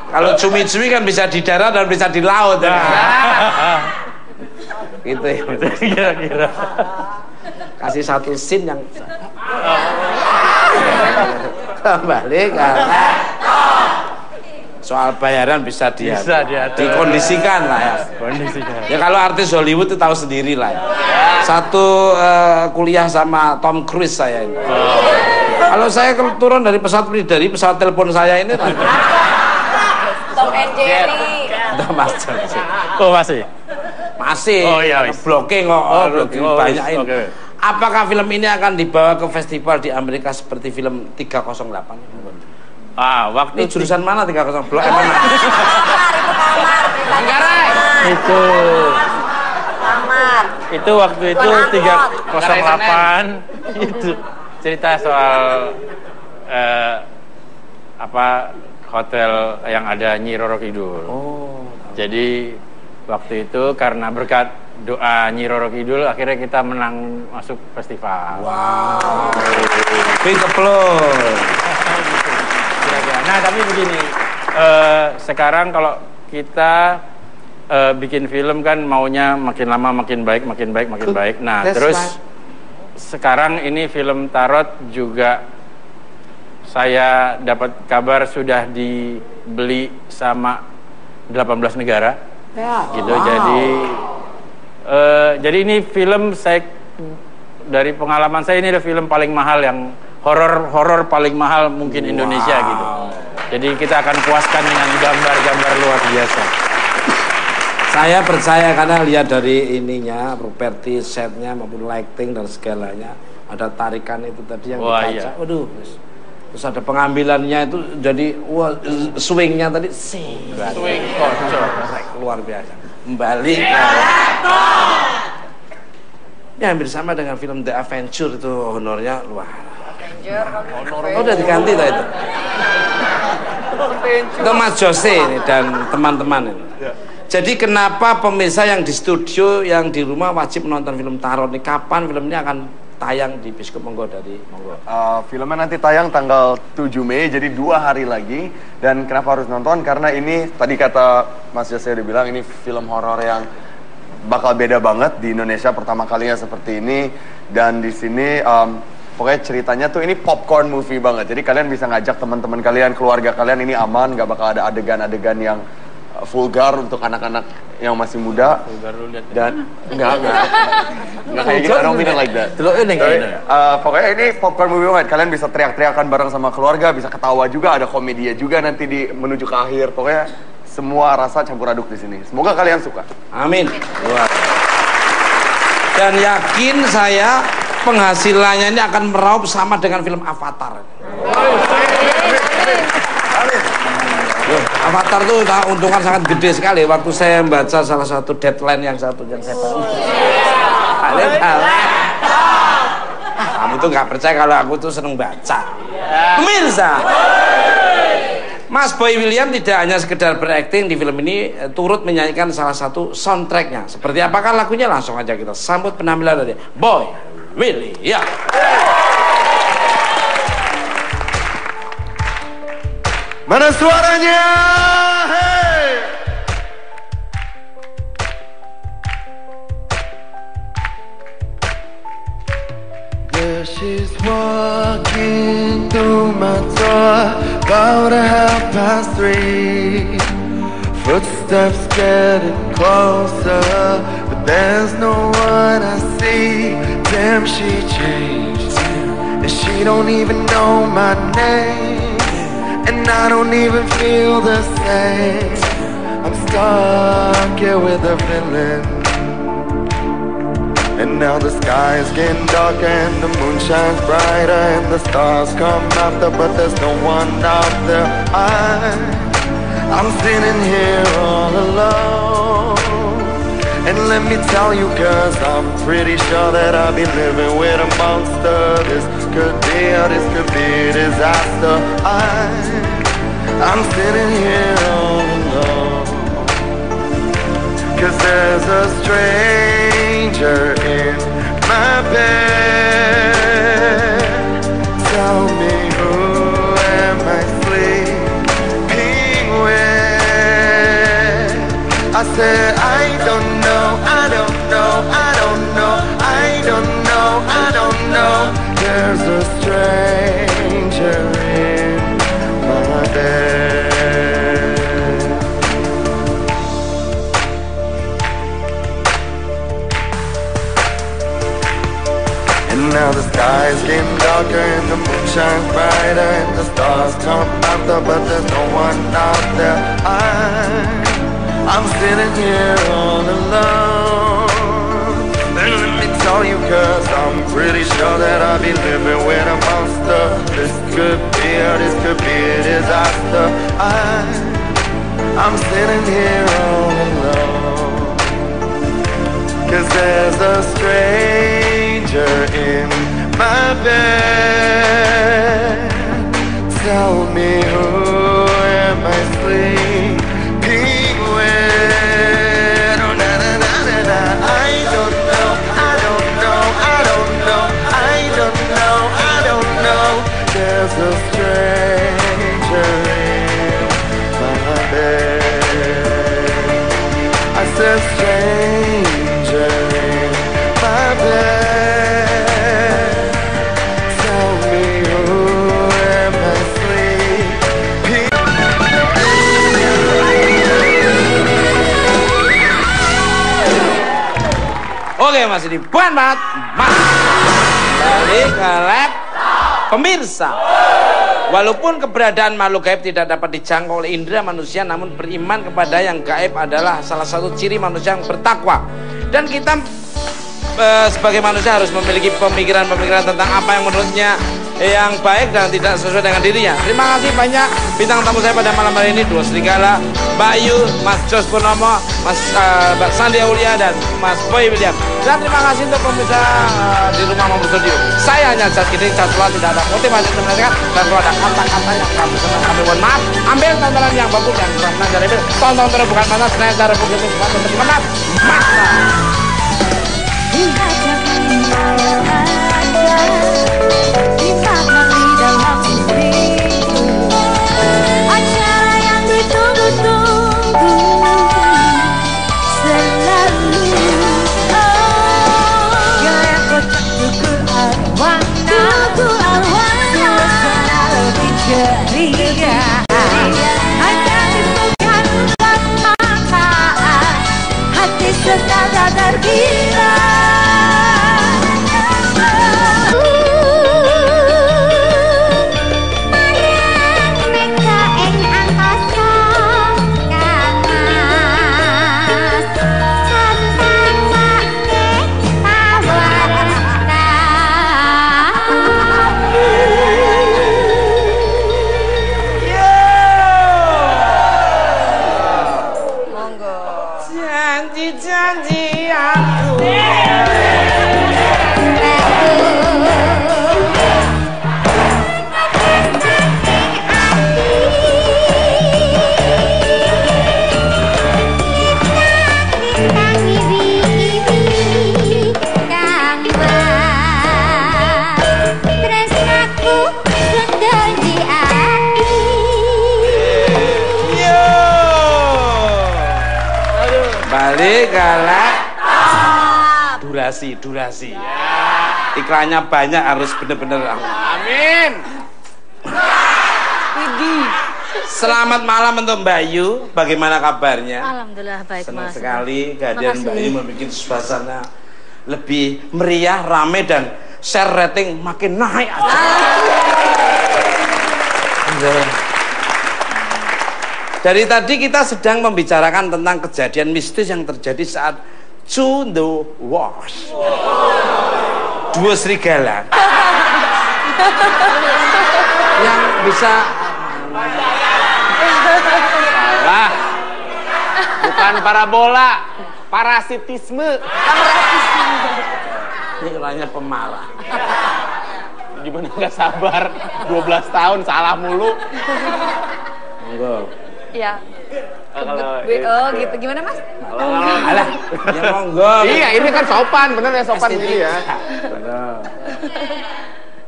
[SPEAKER 2] Kalau cumi-cumi kan bisa di darat dan bisa di laut ya. Gitu ya.
[SPEAKER 6] Kira-kira.
[SPEAKER 2] Kasih satu scene yang balik karena soal bayaran bisa
[SPEAKER 6] diatur.
[SPEAKER 2] Dikondisikan lah ya.
[SPEAKER 6] Kondisikan.
[SPEAKER 2] Ya kalau artis Hollywood itu tahu sendiri lah ya. Satu kuliah sama Tom Cruise saya ini. Kalau saya turun dari pesawat pribadi, pesawat telepon saya ini
[SPEAKER 1] Tom and Jerry.
[SPEAKER 2] udah masuk.
[SPEAKER 6] Oh masih?
[SPEAKER 2] Masih.
[SPEAKER 6] Oh iya.
[SPEAKER 2] Blocking kok.
[SPEAKER 6] Blocking.
[SPEAKER 2] Banyakin.
[SPEAKER 6] Okay.
[SPEAKER 2] Apakah film ini akan dibawa ke festival di Amerika seperti film 308?
[SPEAKER 6] Waktu
[SPEAKER 2] Ini jurusan mana 308? Blok M mana?
[SPEAKER 1] Manggarai.
[SPEAKER 6] Itu waktu itu 308 itu cerita soal hotel yang ada Nyi Roro Kidul. Jadi waktu itu karena berkat doa Nyi Roro Kidul akhirnya kita menang masuk festival.
[SPEAKER 2] Wow. Big applause.
[SPEAKER 6] Nah tapi begini, sekarang kalau kita bikin film kan maunya makin lama makin baik. Nah terus sekarang ini film Tarot juga saya dapat kabar sudah dibeli sama 18 negara. Gitu. Jadi ini film dari pengalaman saya ini adalah film paling mahal yang horor paling mahal mungkin Indonesia gitu. Jadi kita akan puaskan dengan gambar-gambar luar biasa.
[SPEAKER 2] Saya percaya karena lihat dari ininya, properti setnya maupun lighting dan segalanya, ada tarikan itu tadi yang dibaca.
[SPEAKER 6] Iya.
[SPEAKER 2] Waduh, terus ada pengambilannya itu jadi swingnya tadi swing kocok luar biasa. Kembali. Ini hampir sama dengan film The Adventure itu honornya luar. Oh, udah diganti tadi itu. Itu Mas Jose ini dan teman-teman ini. Jadi kenapa pemirsa yang di studio, yang di rumah wajib menonton film Tarot ini? Kapan film ini akan tayang di bioskop? Monggo.
[SPEAKER 7] Filmnya nanti tayang tanggal 7 Mei, jadi 2 hari lagi. Dan kenapa harus nonton? Karena ini tadi kata Mas Jose udah bilang ini film horor yang bakal beda banget di Indonesia pertama kalinya seperti ini. Dan di sini pokoknya ceritanya tuh ini popcorn movie banget. Jadi kalian bisa ngajak teman-teman kalian, keluarga kalian, ini aman, gak bakal ada adegan-adegan yang vulgar untuk anak-anak yang masih muda.
[SPEAKER 6] Vulgar lu lihat.
[SPEAKER 7] Dan enggak kayak gitu, I don't mean it like that. Pokoknya ini popcorn movie banget. Kalian bisa teriak-teriakan bareng sama keluarga, bisa ketawa juga, ada komedia juga nanti di menuju ke akhir. Pokoknya semua rasa campur aduk di sini. Semoga kalian suka.
[SPEAKER 2] Amin. Dan yakin saya penghasilannya ini akan meraup sama dengan film Avatar. Avatar tuh untungan sangat gede sekali. Waktu saya membaca salah satu deadline yang saya baca. Kamu tuh nggak percaya kalau aku tuh seneng baca. Pemirsa, Mas Boy William tidak hanya sekedar berakting di film ini, turut menyanyikan salah satu soundtracknya. Seperti apakah lagunya? Langsung aja kita sambut penampilan dari Boy William.
[SPEAKER 7] Mana suaranya? Hey! There she's walking through my door, about 3:30. Footsteps getting closer, but there's no one I see. Damn, she changed, and she don't even know my name. And I don't even feel the same. I'm stuck here with a feeling. And now the sky is getting darker and the moon shines brighter and the stars come after, but there's no one out there. I'm sitting here all alone. And let me tell you, cause I'm pretty sure that I'll be living with a monster. This could be a disaster. I'm sitting here all alone. Cause there's a stranger in my bed. stranger in my bed. And now the sky is getting darker and the moon shines brighter and the stars come out, but there's no one out there. I'm sitting here all alone. And let me tell you, cause I'm pretty sure that I'll be living with a monster. This could be a disaster. I'm sitting here all alone. Cause there's a stranger in my bed. Tell me, who am I sleeping with? Oh, na na na na na. I don't know, I don't know, I don't know, I don't know, I don't know. There's a stranger in my bed. I said stranger in my bed. Tell me, who am I sleeping?
[SPEAKER 2] Oke Mas ini bukan banget Mas. Balik ke lab pemirsa. Walaupun keberadaan makhluk gaib tidak dapat dijangkau oleh indera manusia, namun beriman kepada yang gaib adalah salah satu ciri manusia yang bertakwa. Dan kita sebagai manusia harus memiliki pemikiran-pemikiran tentang apa yang menurutnya yang baik dan tidak sesuai dengan dirinya. Terima kasih banyak bintang tamu saya pada malam hari ini, Dua Serigala, Mbak Ayu, Mas Jos Purnomo, Mbak Sandi Aulia dan Mas Boy William. Dan terima kasih untuk pemirsa di rumah maupun studio. Saya hanya just kidding, just tidak ada motivasi untuk mendengar. Dan kalau ada kata-kata yang kami senang, kami mohon maaf. Ambil tontonan yang bagus yang kurang dari itu. Tonton terus bukan panas, saya cara begitu bukan untuk maaf.
[SPEAKER 1] Acara yang ditunggu-tunggu selalu. Gaya kocak tuku arwana, suasana lebih ceria. Hanya dibuka mata, hati sedang tergila.
[SPEAKER 2] Janji-janji aku. Balik galak. Durasi. Iklannya banyak, harus bener-bener.
[SPEAKER 4] Amin.
[SPEAKER 2] Selamat malam untuk Mbak Ayu. Bagaimana kabarnya?
[SPEAKER 5] Alhamdulillah baik
[SPEAKER 2] Senang
[SPEAKER 5] Mas.
[SPEAKER 2] sekali kehadiran
[SPEAKER 5] Makasih.
[SPEAKER 2] Mbak Ayu membuat suasana lebih meriah, rame dan share rating makin naik aja. Dari tadi kita sedang membicarakan tentang kejadian mistis yang terjadi saat To The Wash. Dua serigala yang bisa
[SPEAKER 4] Salah. Bukan parabola, parasitisme.
[SPEAKER 2] ini orangnya pemarah.
[SPEAKER 4] Gimana nggak sabar? 12 tahun salah mulu.
[SPEAKER 2] Monggo.
[SPEAKER 3] Ya.
[SPEAKER 4] Kalau
[SPEAKER 3] Oh gitu, gimana Mas?
[SPEAKER 2] Alah, ya monggo.
[SPEAKER 4] Iya, ini kan sopan, bener ya sopan ini ya.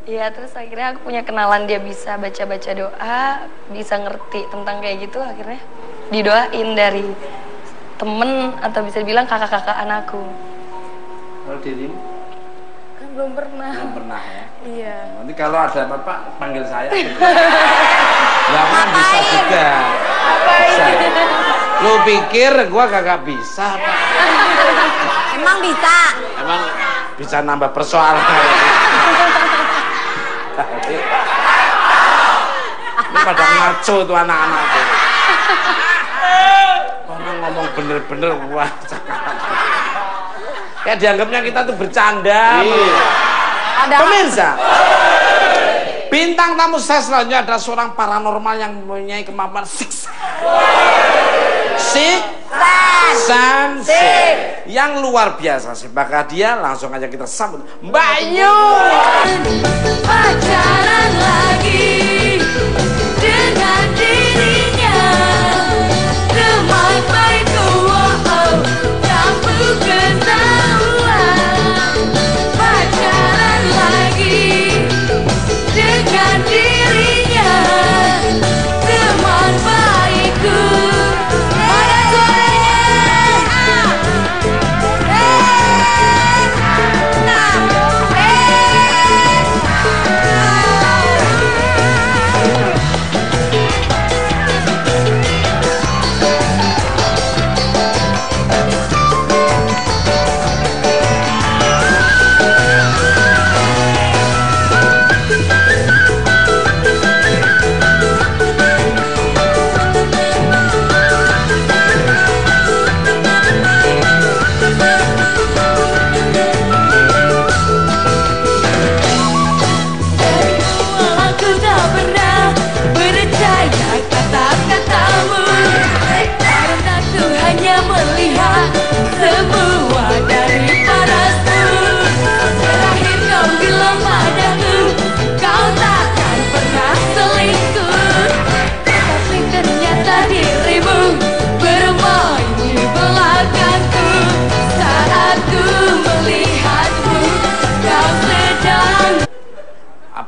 [SPEAKER 3] Iya, terus akhirnya aku punya kenalan, dia bisa baca-baca doa, bisa ngerti tentang kayak gitu, akhirnya didoain dari temen atau bisa dibilang kakak-kakak anakku.
[SPEAKER 2] Kalau dirimu?
[SPEAKER 5] Kan
[SPEAKER 3] Belum pernah.
[SPEAKER 2] Belum pernah ya.
[SPEAKER 3] Iya.
[SPEAKER 2] Nanti kalau ada apa-apa panggil saya. Ya kan bisa juga. Bisa. Lu pikir gua kagak bisa apa?
[SPEAKER 1] Emang bisa.
[SPEAKER 2] Emang bisa nambah persoalan. Ini pada ngaco tuh anak-anak tuh. Orang ngomong bener-bener wah. Kayak dianggapnya kita tuh bercanda. Pemirsa, bintang tamu saya selanjutnya adalah seorang paranormal yang mempunyai kemampuan yang luar biasa sih. Maka dia langsung aja kita sambut Mbak Yu.
[SPEAKER 1] Pacaran lagi dengan dirinya, teman baikku, wow, kamu ketahuan. Pacaran lagi dengan dirinya, teman baikku. Mana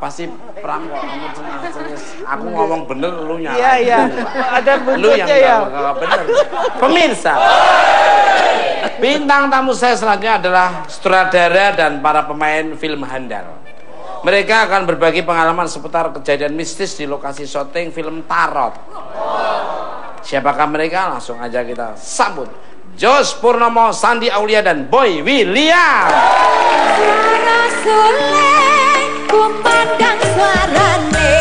[SPEAKER 2] apa sih Pram kok kamu cengas-cengas? Aku ngomong bener lu nyala.
[SPEAKER 8] Iya. Ada
[SPEAKER 2] Lu yang
[SPEAKER 8] bentuknya ya.
[SPEAKER 2] gak bener. Pemirsa, bintang tamu saya selanjutnya adalah sutradara dan para pemain film handal. Mereka akan berbagi pengalaman seputar kejadian mistis di lokasi syuting film Tarot. Siapakah mereka? Langsung aja kita sambut Jos Purnomo, Sandi Aulia, dan Boy William.
[SPEAKER 1] suara Sule, ku pandang suarane,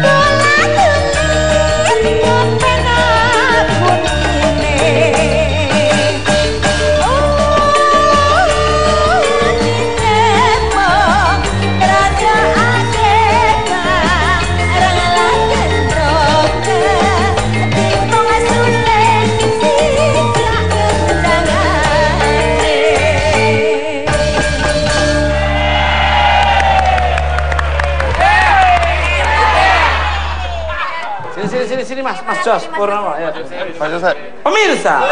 [SPEAKER 1] bola tulis ngopena punine. Dinemo raja adeka, rangalah gendroke, timbong Sule sikrak kendangane.
[SPEAKER 2] Sini Mas Jos Purnomo. Ya.
[SPEAKER 7] Pak Jose.
[SPEAKER 2] Pemirsa,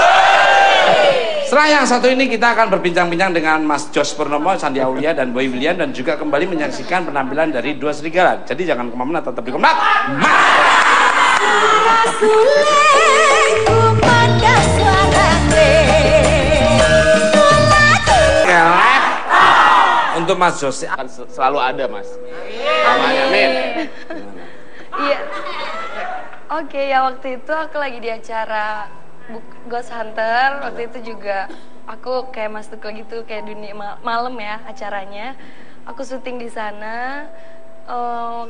[SPEAKER 2] setelah yang satu ini kita akan berbincang-bincang dengan Mas Jos Purnomo, Sandi Aulia, dan Boy William, dan juga kembali menyaksikan penampilan dari dua serigala. Jadi jangan kemana-mana, tetap di Kompak. Kelep untuk Mas Jos.
[SPEAKER 4] Akan selalu ada, Mas. Namanya, amin.
[SPEAKER 3] Iya. Oke, ya waktu itu aku lagi di acara Ghost Hunter. Waktu itu juga aku kayak masuk lagi tuh kayak dunia malam ya acaranya. Aku syuting di sana.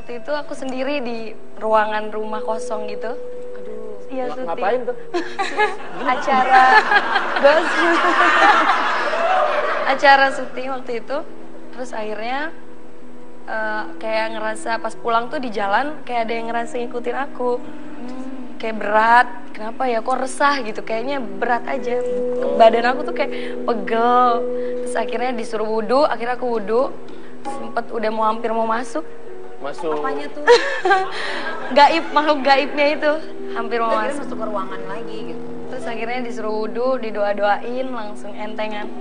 [SPEAKER 3] Waktu itu aku sendiri di ruangan rumah kosong gitu. Aduh. Iya syuting.
[SPEAKER 4] Ngapain tuh?
[SPEAKER 3] Acara Ghost acara syuting waktu itu. Terus akhirnya kayak ngerasa pas pulang tuh di jalan kayak ada yang ngerasa ngikutin aku. Kayak berat, kenapa ya kok resah gitu, kayaknya berat aja. Badan aku tuh kayak pegel. Terus akhirnya disuruh wudhu, akhirnya aku wudhu. Sempet udah mau hampir mau masuk.
[SPEAKER 1] Apanya tuh?
[SPEAKER 3] Gaib, makhluk gaibnya itu hampir mau masuk.
[SPEAKER 1] Masuk ke ruangan lagi gitu.
[SPEAKER 3] Terus akhirnya disuruh wudhu, didoa-doain, langsung entengan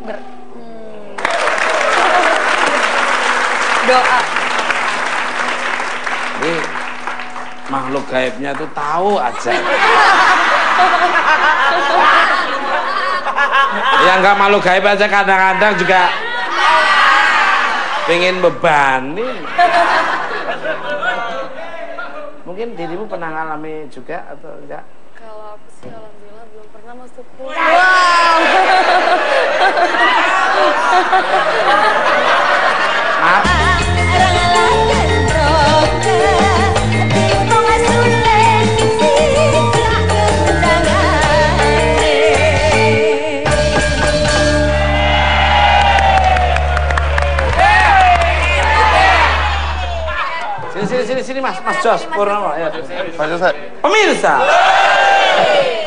[SPEAKER 3] doa.
[SPEAKER 2] Ini makhluk gaibnya tuh tahu aja. Ya nggak makhluk gaib aja kadang-kadang juga pengen bebani. Mungkin dirimu pernah ngalami juga atau enggak?
[SPEAKER 3] Kalau aku sih alhamdulillah belum pernah Mas Tuku.
[SPEAKER 2] Maaf. Sini Mas Jos Purnomo ya. Pemirsa,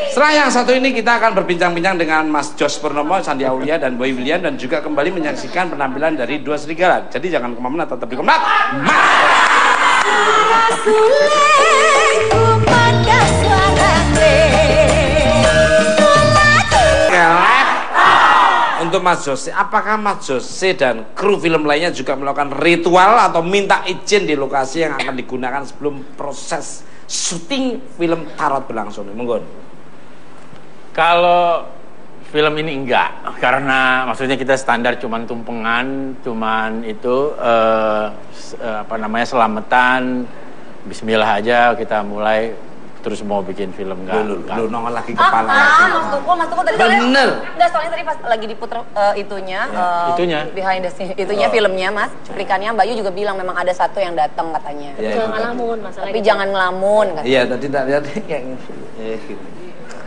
[SPEAKER 2] setelah yang satu ini kita akan berbincang-bincang dengan Mas Jos Purnomo, Sandi Aulia dan Boy William, dan juga kembali menyaksikan penampilan dari Dua Serigala. Jadi jangan kemana-mana, tetap di Komnak. Untuk Mas Jose, apakah Mas Jose dan kru film lainnya juga melakukan ritual atau minta izin di lokasi yang akan digunakan sebelum proses syuting film Tarot berlangsung? Monggo.
[SPEAKER 6] Kalau film ini enggak, karena maksudnya kita standar cuman tumpengan, cuman itu selamatan, bismillah aja kita mulai. Terus mau bikin film enggak?
[SPEAKER 2] Lu nongol lagi kepala.
[SPEAKER 1] Mas Tuku tadi
[SPEAKER 2] bener.
[SPEAKER 1] Enggak, soalnya tadi pas lagi diputer itunya behind the scene itunya filmnya Mas, cuplikannya Mbak Yu juga bilang memang ada satu yang datang katanya.
[SPEAKER 5] Jangan ngelamun masalah.
[SPEAKER 1] Tapi jangan ngelamun katanya.
[SPEAKER 2] Iya, tadi tak lihat kayak gitu. Gitu.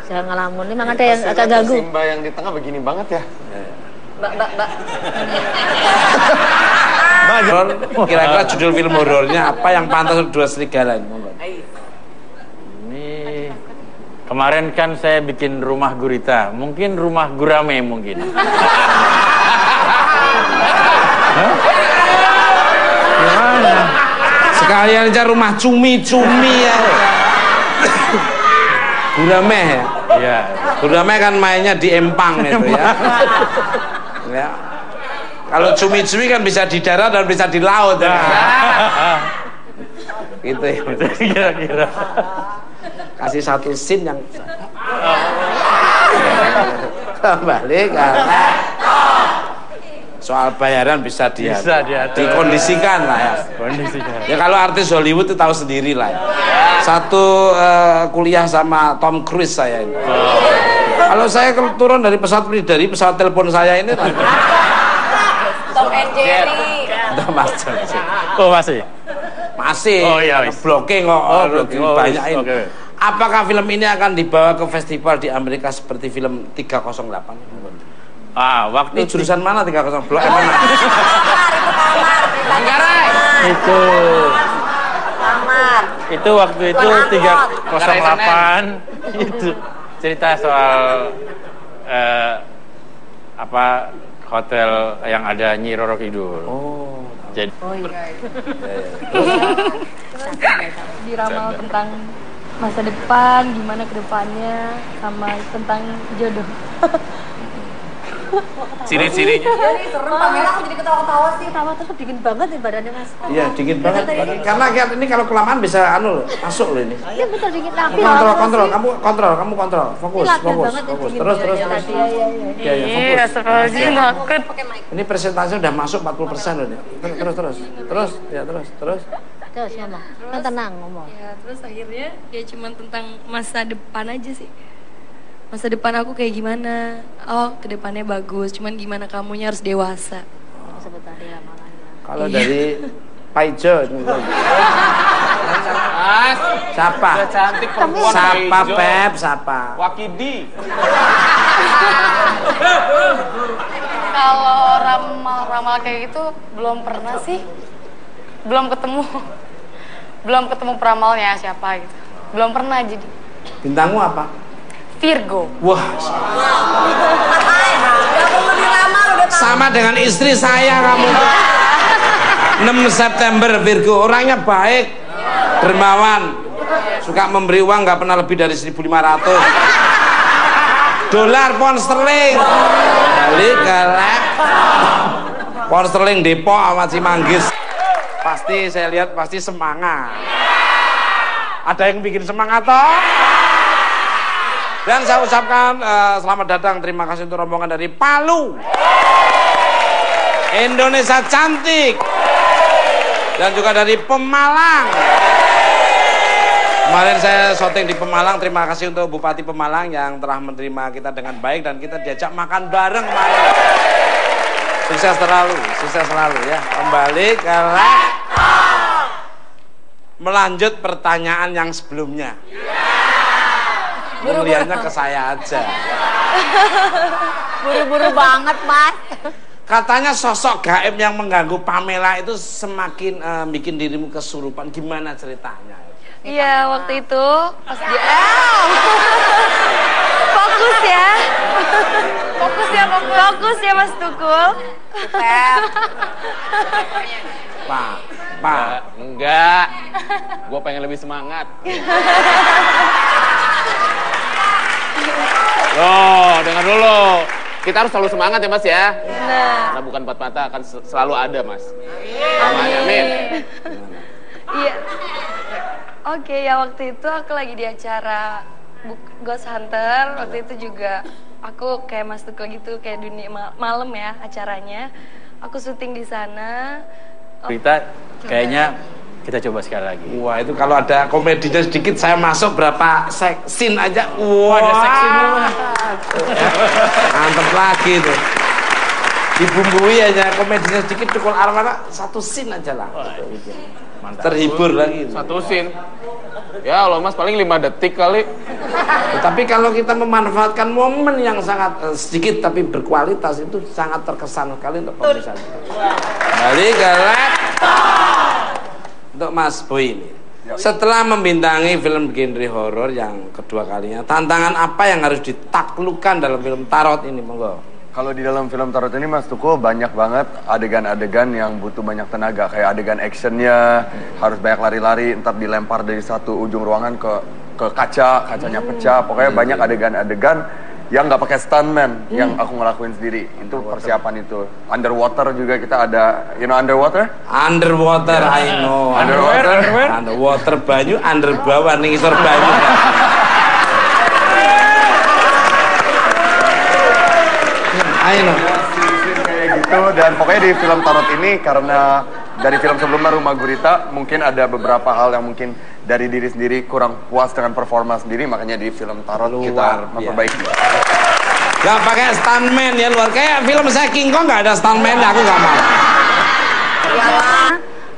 [SPEAKER 5] Jangan ngelamun, memang ada yang agak ganggu.
[SPEAKER 4] Simba yang di tengah begini banget ya.
[SPEAKER 1] Mbak.
[SPEAKER 2] Kira-kira judul film horornya apa yang pantas untuk Dua Serigala?
[SPEAKER 6] Kemarin kan saya bikin Rumah Gurita, mungkin Rumah Gurame mungkin.
[SPEAKER 2] Gimana? Sekalian aja Rumah Cumi-Cumi ya. Gurame ya?
[SPEAKER 6] Iya.
[SPEAKER 2] Gurame kan mainnya di empang itu ya. Ya. Kalau cumi-cumi kan bisa di darat dan bisa di laut ya. Gitu ya.
[SPEAKER 6] Kira-kira.
[SPEAKER 2] Kasih satu scene yang kembali karena soal bayaran bisa
[SPEAKER 6] diatur.
[SPEAKER 2] Dikondisikan lah ya. Ya kalau artis Hollywood itu tahu sendiri lah ya. Satu kuliah sama Tom Cruise saya ini. Kalau saya turun dari pesawat telepon saya ini lah.
[SPEAKER 1] Tom and Jerry.
[SPEAKER 6] Oh masih?
[SPEAKER 2] Masih.
[SPEAKER 6] Oh iya.
[SPEAKER 2] Blocking kok. Banyakin. Okay. Apakah film ini akan dibawa ke festival di Amerika seperti film 308?
[SPEAKER 6] Waktu
[SPEAKER 2] ini jurusan mana 308? Blok mana?
[SPEAKER 1] Manggarai.
[SPEAKER 6] Itu waktu itu 308 itu cerita soal hotel yang ada Nyi Roro Kidul. Jadi
[SPEAKER 3] diramal tentang masa depan, gimana ke depannya, sama tentang jodoh.
[SPEAKER 6] Ciri-cirinya.
[SPEAKER 1] Iya nih, serem kamera aku jadi ketawa-ketawa sih.
[SPEAKER 5] Tawa terus dingin banget nih badannya Mas.
[SPEAKER 2] Iya, dingin banget. Karena ini kalau kelamaan bisa masuk loh ini.
[SPEAKER 5] Iya betul dingin tapi
[SPEAKER 2] kontrol, kamu kontrol. Fokus. Terus.
[SPEAKER 3] Iya, astagfirullahaladzim, takut.
[SPEAKER 2] Ini presentasi udah masuk 40% loh nih. Terus.
[SPEAKER 5] Terus ngomong, kan tenang ngomong.
[SPEAKER 3] Ya, terus akhirnya ya cuma tentang masa depan aja sih. Masa depan aku kayak gimana? Oh, ke depannya bagus, cuman gimana kamunya harus dewasa.
[SPEAKER 5] Sebentar dia ramalannya.
[SPEAKER 2] Kalau dari Paijo siapa?
[SPEAKER 4] Cantik perempuan.
[SPEAKER 2] Siapa Pep? Siapa?
[SPEAKER 4] Wakidi.
[SPEAKER 3] Kalau ramal kayak gitu belum pernah sih. Belum ketemu peramalnya siapa gitu. Belum pernah jadi.
[SPEAKER 2] Bintangmu apa?
[SPEAKER 3] Virgo.
[SPEAKER 2] Wah. Sama dengan istri saya kamu. 6 September Virgo, orangnya baik, dermawan, suka memberi uang, nggak pernah lebih dari 1.500 dolar, pound sterling. Balik ke pound sterling Depok sama Cimanggis. Pasti saya lihat pasti semangat. Ada yang bikin semangat toh? Dan saya ucapkan selamat datang, terima kasih untuk rombongan dari Palu. Indonesia Cantik. Dan juga dari Pemalang. Kemarin saya syuting di Pemalang. Terima kasih untuk Bupati Pemalang yang telah menerima kita dengan baik dan kita diajak makan bareng kemarin. Sukses selalu ya. Kembali ke melanjut pertanyaan yang sebelumnya. Melihatnya ke saya aja.
[SPEAKER 1] Buru-buru banget, Mas.
[SPEAKER 2] Katanya sosok gaib yang mengganggu Pamela itu semakin bikin dirimu kesurupan. Gimana ceritanya?
[SPEAKER 3] Iya, waktu itu pas dia fokus ya. Fokus ya Mas Tukul.
[SPEAKER 2] Pak.
[SPEAKER 4] Enggak. Gue pengen lebih semangat. Loh, dengar dulu. Kita harus selalu semangat ya Mas ya. Karena bukan empat mata akan selalu ada Mas. Amin.
[SPEAKER 3] Iya. Oke, ya waktu itu aku lagi di acara Ghost Hunter. Waktu itu juga aku kayak Mas Tukul gitu, kayak dunia malam ya acaranya. Aku syuting di sana.
[SPEAKER 6] Berita kayaknya kita coba sekali lagi.
[SPEAKER 2] Wah, itu kalau ada komedinya sedikit saya masuk berapa scene aja. Wah,
[SPEAKER 6] ada seksi dulu.
[SPEAKER 2] Mantep lagi tuh. Dibumbui aja komedinya sedikit, Tukul Arwana satu scene aja lah.
[SPEAKER 6] Mantap.
[SPEAKER 2] Terhibur lagi.
[SPEAKER 4] Satu scene. Ya Allah Mas, paling 5 detik kali.
[SPEAKER 2] Tapi kalau kita memanfaatkan momen yang sangat sedikit tapi berkualitas, itu sangat terkesan sekali untuk pemirsa. Kembali ke untuk Mas Boy ini. Setelah membintangi film genre horor yang kedua kalinya, tantangan apa yang harus ditaklukkan dalam film Tarot ini, monggo?
[SPEAKER 7] Kalau di dalam film Tarot ini Mas Tukul banyak banget adegan-adegan yang butuh banyak tenaga. Kayak adegan actionnya, harus banyak lari-lari, ntar dilempar dari satu ujung ruangan ke kaca, kacanya pecah. Pokoknya banyak adegan-adegan yang nggak pakai stuntman, yang aku ngelakuin sendiri. Itu persiapan itu. Underwater juga kita ada, you know underwater?
[SPEAKER 2] Underwater, I know. Underwater banyu, under bawah ning isor banyu. I know.
[SPEAKER 7] Kayak gitu, dan pokoknya di film Tarot ini karena dari film sebelumnya Rumah Gurita mungkin ada beberapa hal yang mungkin dari diri sendiri kurang puas dengan performa sendiri, makanya di film Tarot kita memperbaiki.
[SPEAKER 2] Gak pakai stuntman ya, luar kayak film saya King Kong nggak ada stuntman, aku nggak mau.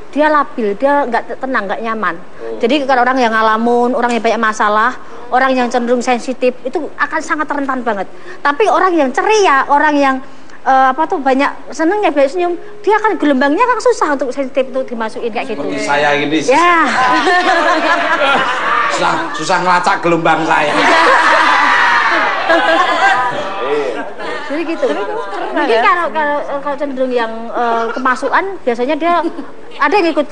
[SPEAKER 5] Dia labil, dia nggak tenang, nggak nyaman. Jadi kalau orang yang ngalamun, orang yang banyak masalah, orang yang cenderung sensitif itu akan sangat rentan banget. Tapi orang yang ceria, orang yang banyak seneng ya, banyak senyum, dia akan gelombangnya kan susah untuk sensitif itu dimasukin kayak gitu.
[SPEAKER 2] Seperti saya gini sih.
[SPEAKER 5] Ya.
[SPEAKER 2] susah ngelacak gelombang saya.
[SPEAKER 5] Jadi gitu. Mungkin kalau cenderung yang kemasukan biasanya dia ada yang ikut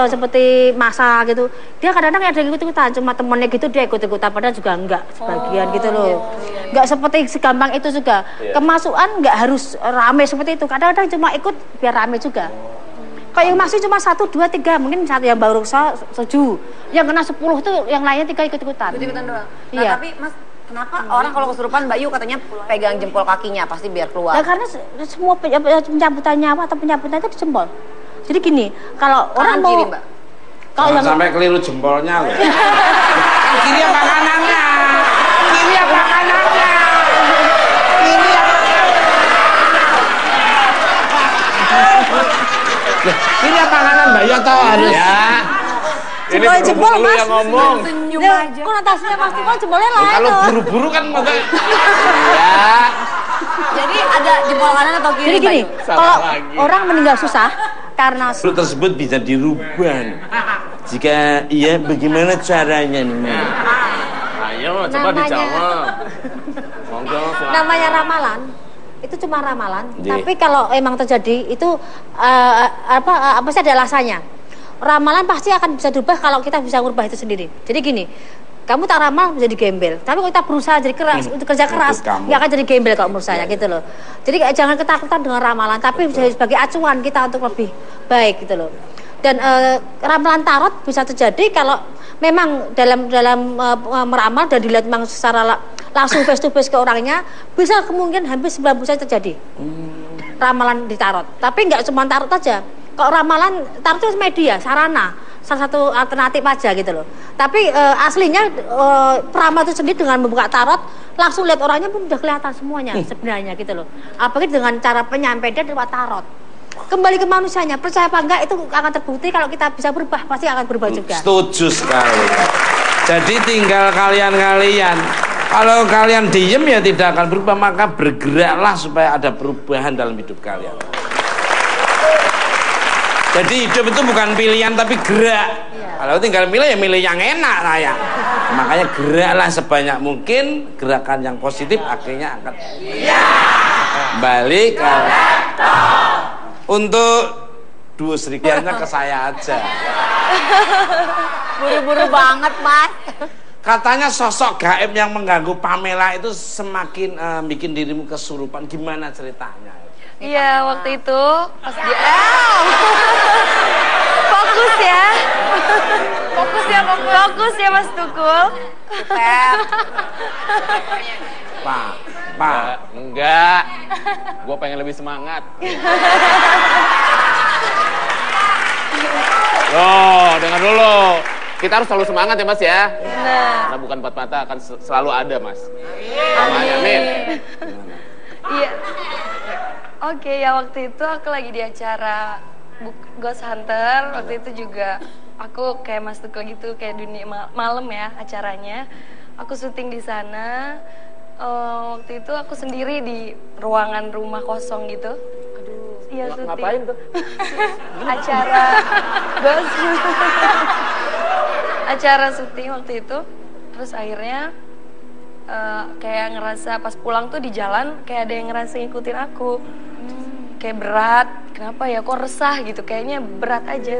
[SPEAKER 5] seperti masa gitu. Dia kadang-kadang ada yang ikut-ikutan, cuma temennya gitu dia ikut-ikutan, padahal juga enggak sebagian gitu loh. Enggak seperti segampang itu juga. Kemasukan enggak harus rame seperti itu. Kadang-kadang cuma ikut biar rame juga. Kalau yang masih cuma 1, 2, 3, mungkin satu yang baru 7, yang kena 10 itu yang lainnya 3 ikut-ikutan.
[SPEAKER 1] Ikut-ikutan doang. Nah,
[SPEAKER 5] Iya.
[SPEAKER 1] tapi Mas, kenapa orang kalau kesurupan Mbak Yu katanya pegang jempol kakinya pasti biar keluar?
[SPEAKER 5] Ya karena semua pencabutan nyawa atau pencabutan itu di jempol. Jadi gini, kalau orang mau
[SPEAKER 1] kiri, Mbak.
[SPEAKER 5] kalau yang
[SPEAKER 2] Sampai keliru jempolnya loh. Kan kiri apa kanannya? Kiri apa kanannya? Kiri apa? Kiri apa kanan Mbak Yu atau harus?
[SPEAKER 4] Ya. Ini
[SPEAKER 5] jempol,
[SPEAKER 4] lu
[SPEAKER 5] Mas.
[SPEAKER 4] yang ngomong.
[SPEAKER 1] Senyum
[SPEAKER 5] ya,
[SPEAKER 1] aja.
[SPEAKER 5] konotasinya Mas Tukul jempolnya lain
[SPEAKER 2] Kalau
[SPEAKER 5] tuh.
[SPEAKER 2] buru-buru kan makanya.
[SPEAKER 4] Ya.
[SPEAKER 1] Jadi ada jempol kanan atau kiri?
[SPEAKER 5] Jadi gini,
[SPEAKER 1] Mbak Yu?
[SPEAKER 5] kalau
[SPEAKER 4] lagi.
[SPEAKER 5] orang meninggal susah karena
[SPEAKER 2] Hal tersebut bisa dirubah. Jika iya, bagaimana caranya nih?
[SPEAKER 4] Ayo, coba
[SPEAKER 5] Namanya-
[SPEAKER 4] dijawab. Monggo, silakan.
[SPEAKER 5] namanya ramalan itu cuma ramalan,
[SPEAKER 2] Iya.
[SPEAKER 5] tapi kalau emang terjadi itu apa sih ada alasannya. Ramalan pasti akan bisa dirubah kalau kita bisa merubah itu sendiri. Jadi gini, kamu tak ramal menjadi gembel, tapi kalau kita berusaha jadi keras, untuk kerja keras,
[SPEAKER 2] kamu.
[SPEAKER 5] nggak akan jadi gembel kalau menurut saya gitu loh. Jadi jangan ketakutan dengan ramalan, tapi sebagai acuan kita untuk lebih baik gitu loh. Dan ramalan tarot bisa terjadi kalau memang dalam meramal dan dilihat memang secara langsung face to face ke orangnya, bisa kemungkinan hampir 90% terjadi. ramalan di tarot. Tapi nggak cuma tarot aja. Kalau ramalan tarot itu media, sarana, salah satu alternatif aja gitu loh. Tapi aslinya peramal itu sendiri dengan membuka tarot langsung lihat orangnya pun udah kelihatan semuanya sebenarnya gitu loh. Apalagi dengan cara penyampaian lewat tarot. Kembali ke manusianya, percaya apa enggak itu akan terbukti kalau kita bisa berubah, pasti akan berubah juga.
[SPEAKER 2] Setuju sekali. Jadi tinggal kalian-kalian, kalau kalian diem ya tidak akan berubah, maka bergeraklah supaya ada perubahan dalam hidup kalian. Jadi hidup itu bukan pilihan tapi gerak. Kalau tinggal milih ya milih yang enak saya. Makanya geraklah sebanyak mungkin, gerakan yang positif akhirnya akan balik ke untuk dua serigalanya ke saya aja.
[SPEAKER 1] Buru-buru banget, Mas.
[SPEAKER 2] Katanya sosok gaib yang mengganggu Pamela itu semakin bikin dirimu kesurupan. Gimana ceritanya?
[SPEAKER 3] Iya, waktu itu pas dia fokus ya. Fokus ya Mas Tukul.
[SPEAKER 2] Pak.
[SPEAKER 4] Enggak. Gue pengen lebih semangat. Loh, dengar dulu. Kita harus selalu semangat ya Mas ya. Karena bukan empat mata akan selalu ada Mas. Amin.
[SPEAKER 3] Iya. Oke, ya waktu itu aku lagi di acara Ghost Hunter. Waktu itu juga aku kayak Mas Tukul gitu, kayak dunia malam ya acaranya. Aku syuting di sana. Waktu itu aku sendiri di ruangan rumah kosong gitu. Aduh, iya syuting.
[SPEAKER 4] Ngapain tuh?
[SPEAKER 3] Acara Ghost acara syuting waktu itu. Terus akhirnya kayak ngerasa pas pulang tuh di jalan kayak ada yang ngerasa ngikutin aku. Kayak berat, kenapa ya kok resah gitu, kayaknya berat aja.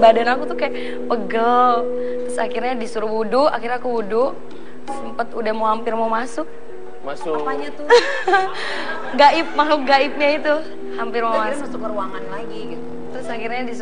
[SPEAKER 3] Badan aku tuh kayak pegel. Terus akhirnya disuruh wudhu, akhirnya aku wudhu. Sempet udah hampir mau masuk.
[SPEAKER 1] Apanya tuh?
[SPEAKER 3] Gaib, makhluk gaibnya itu hampir mau masuk.
[SPEAKER 1] Masuk ke ruangan lagi gitu.
[SPEAKER 3] Terus akhirnya disuruh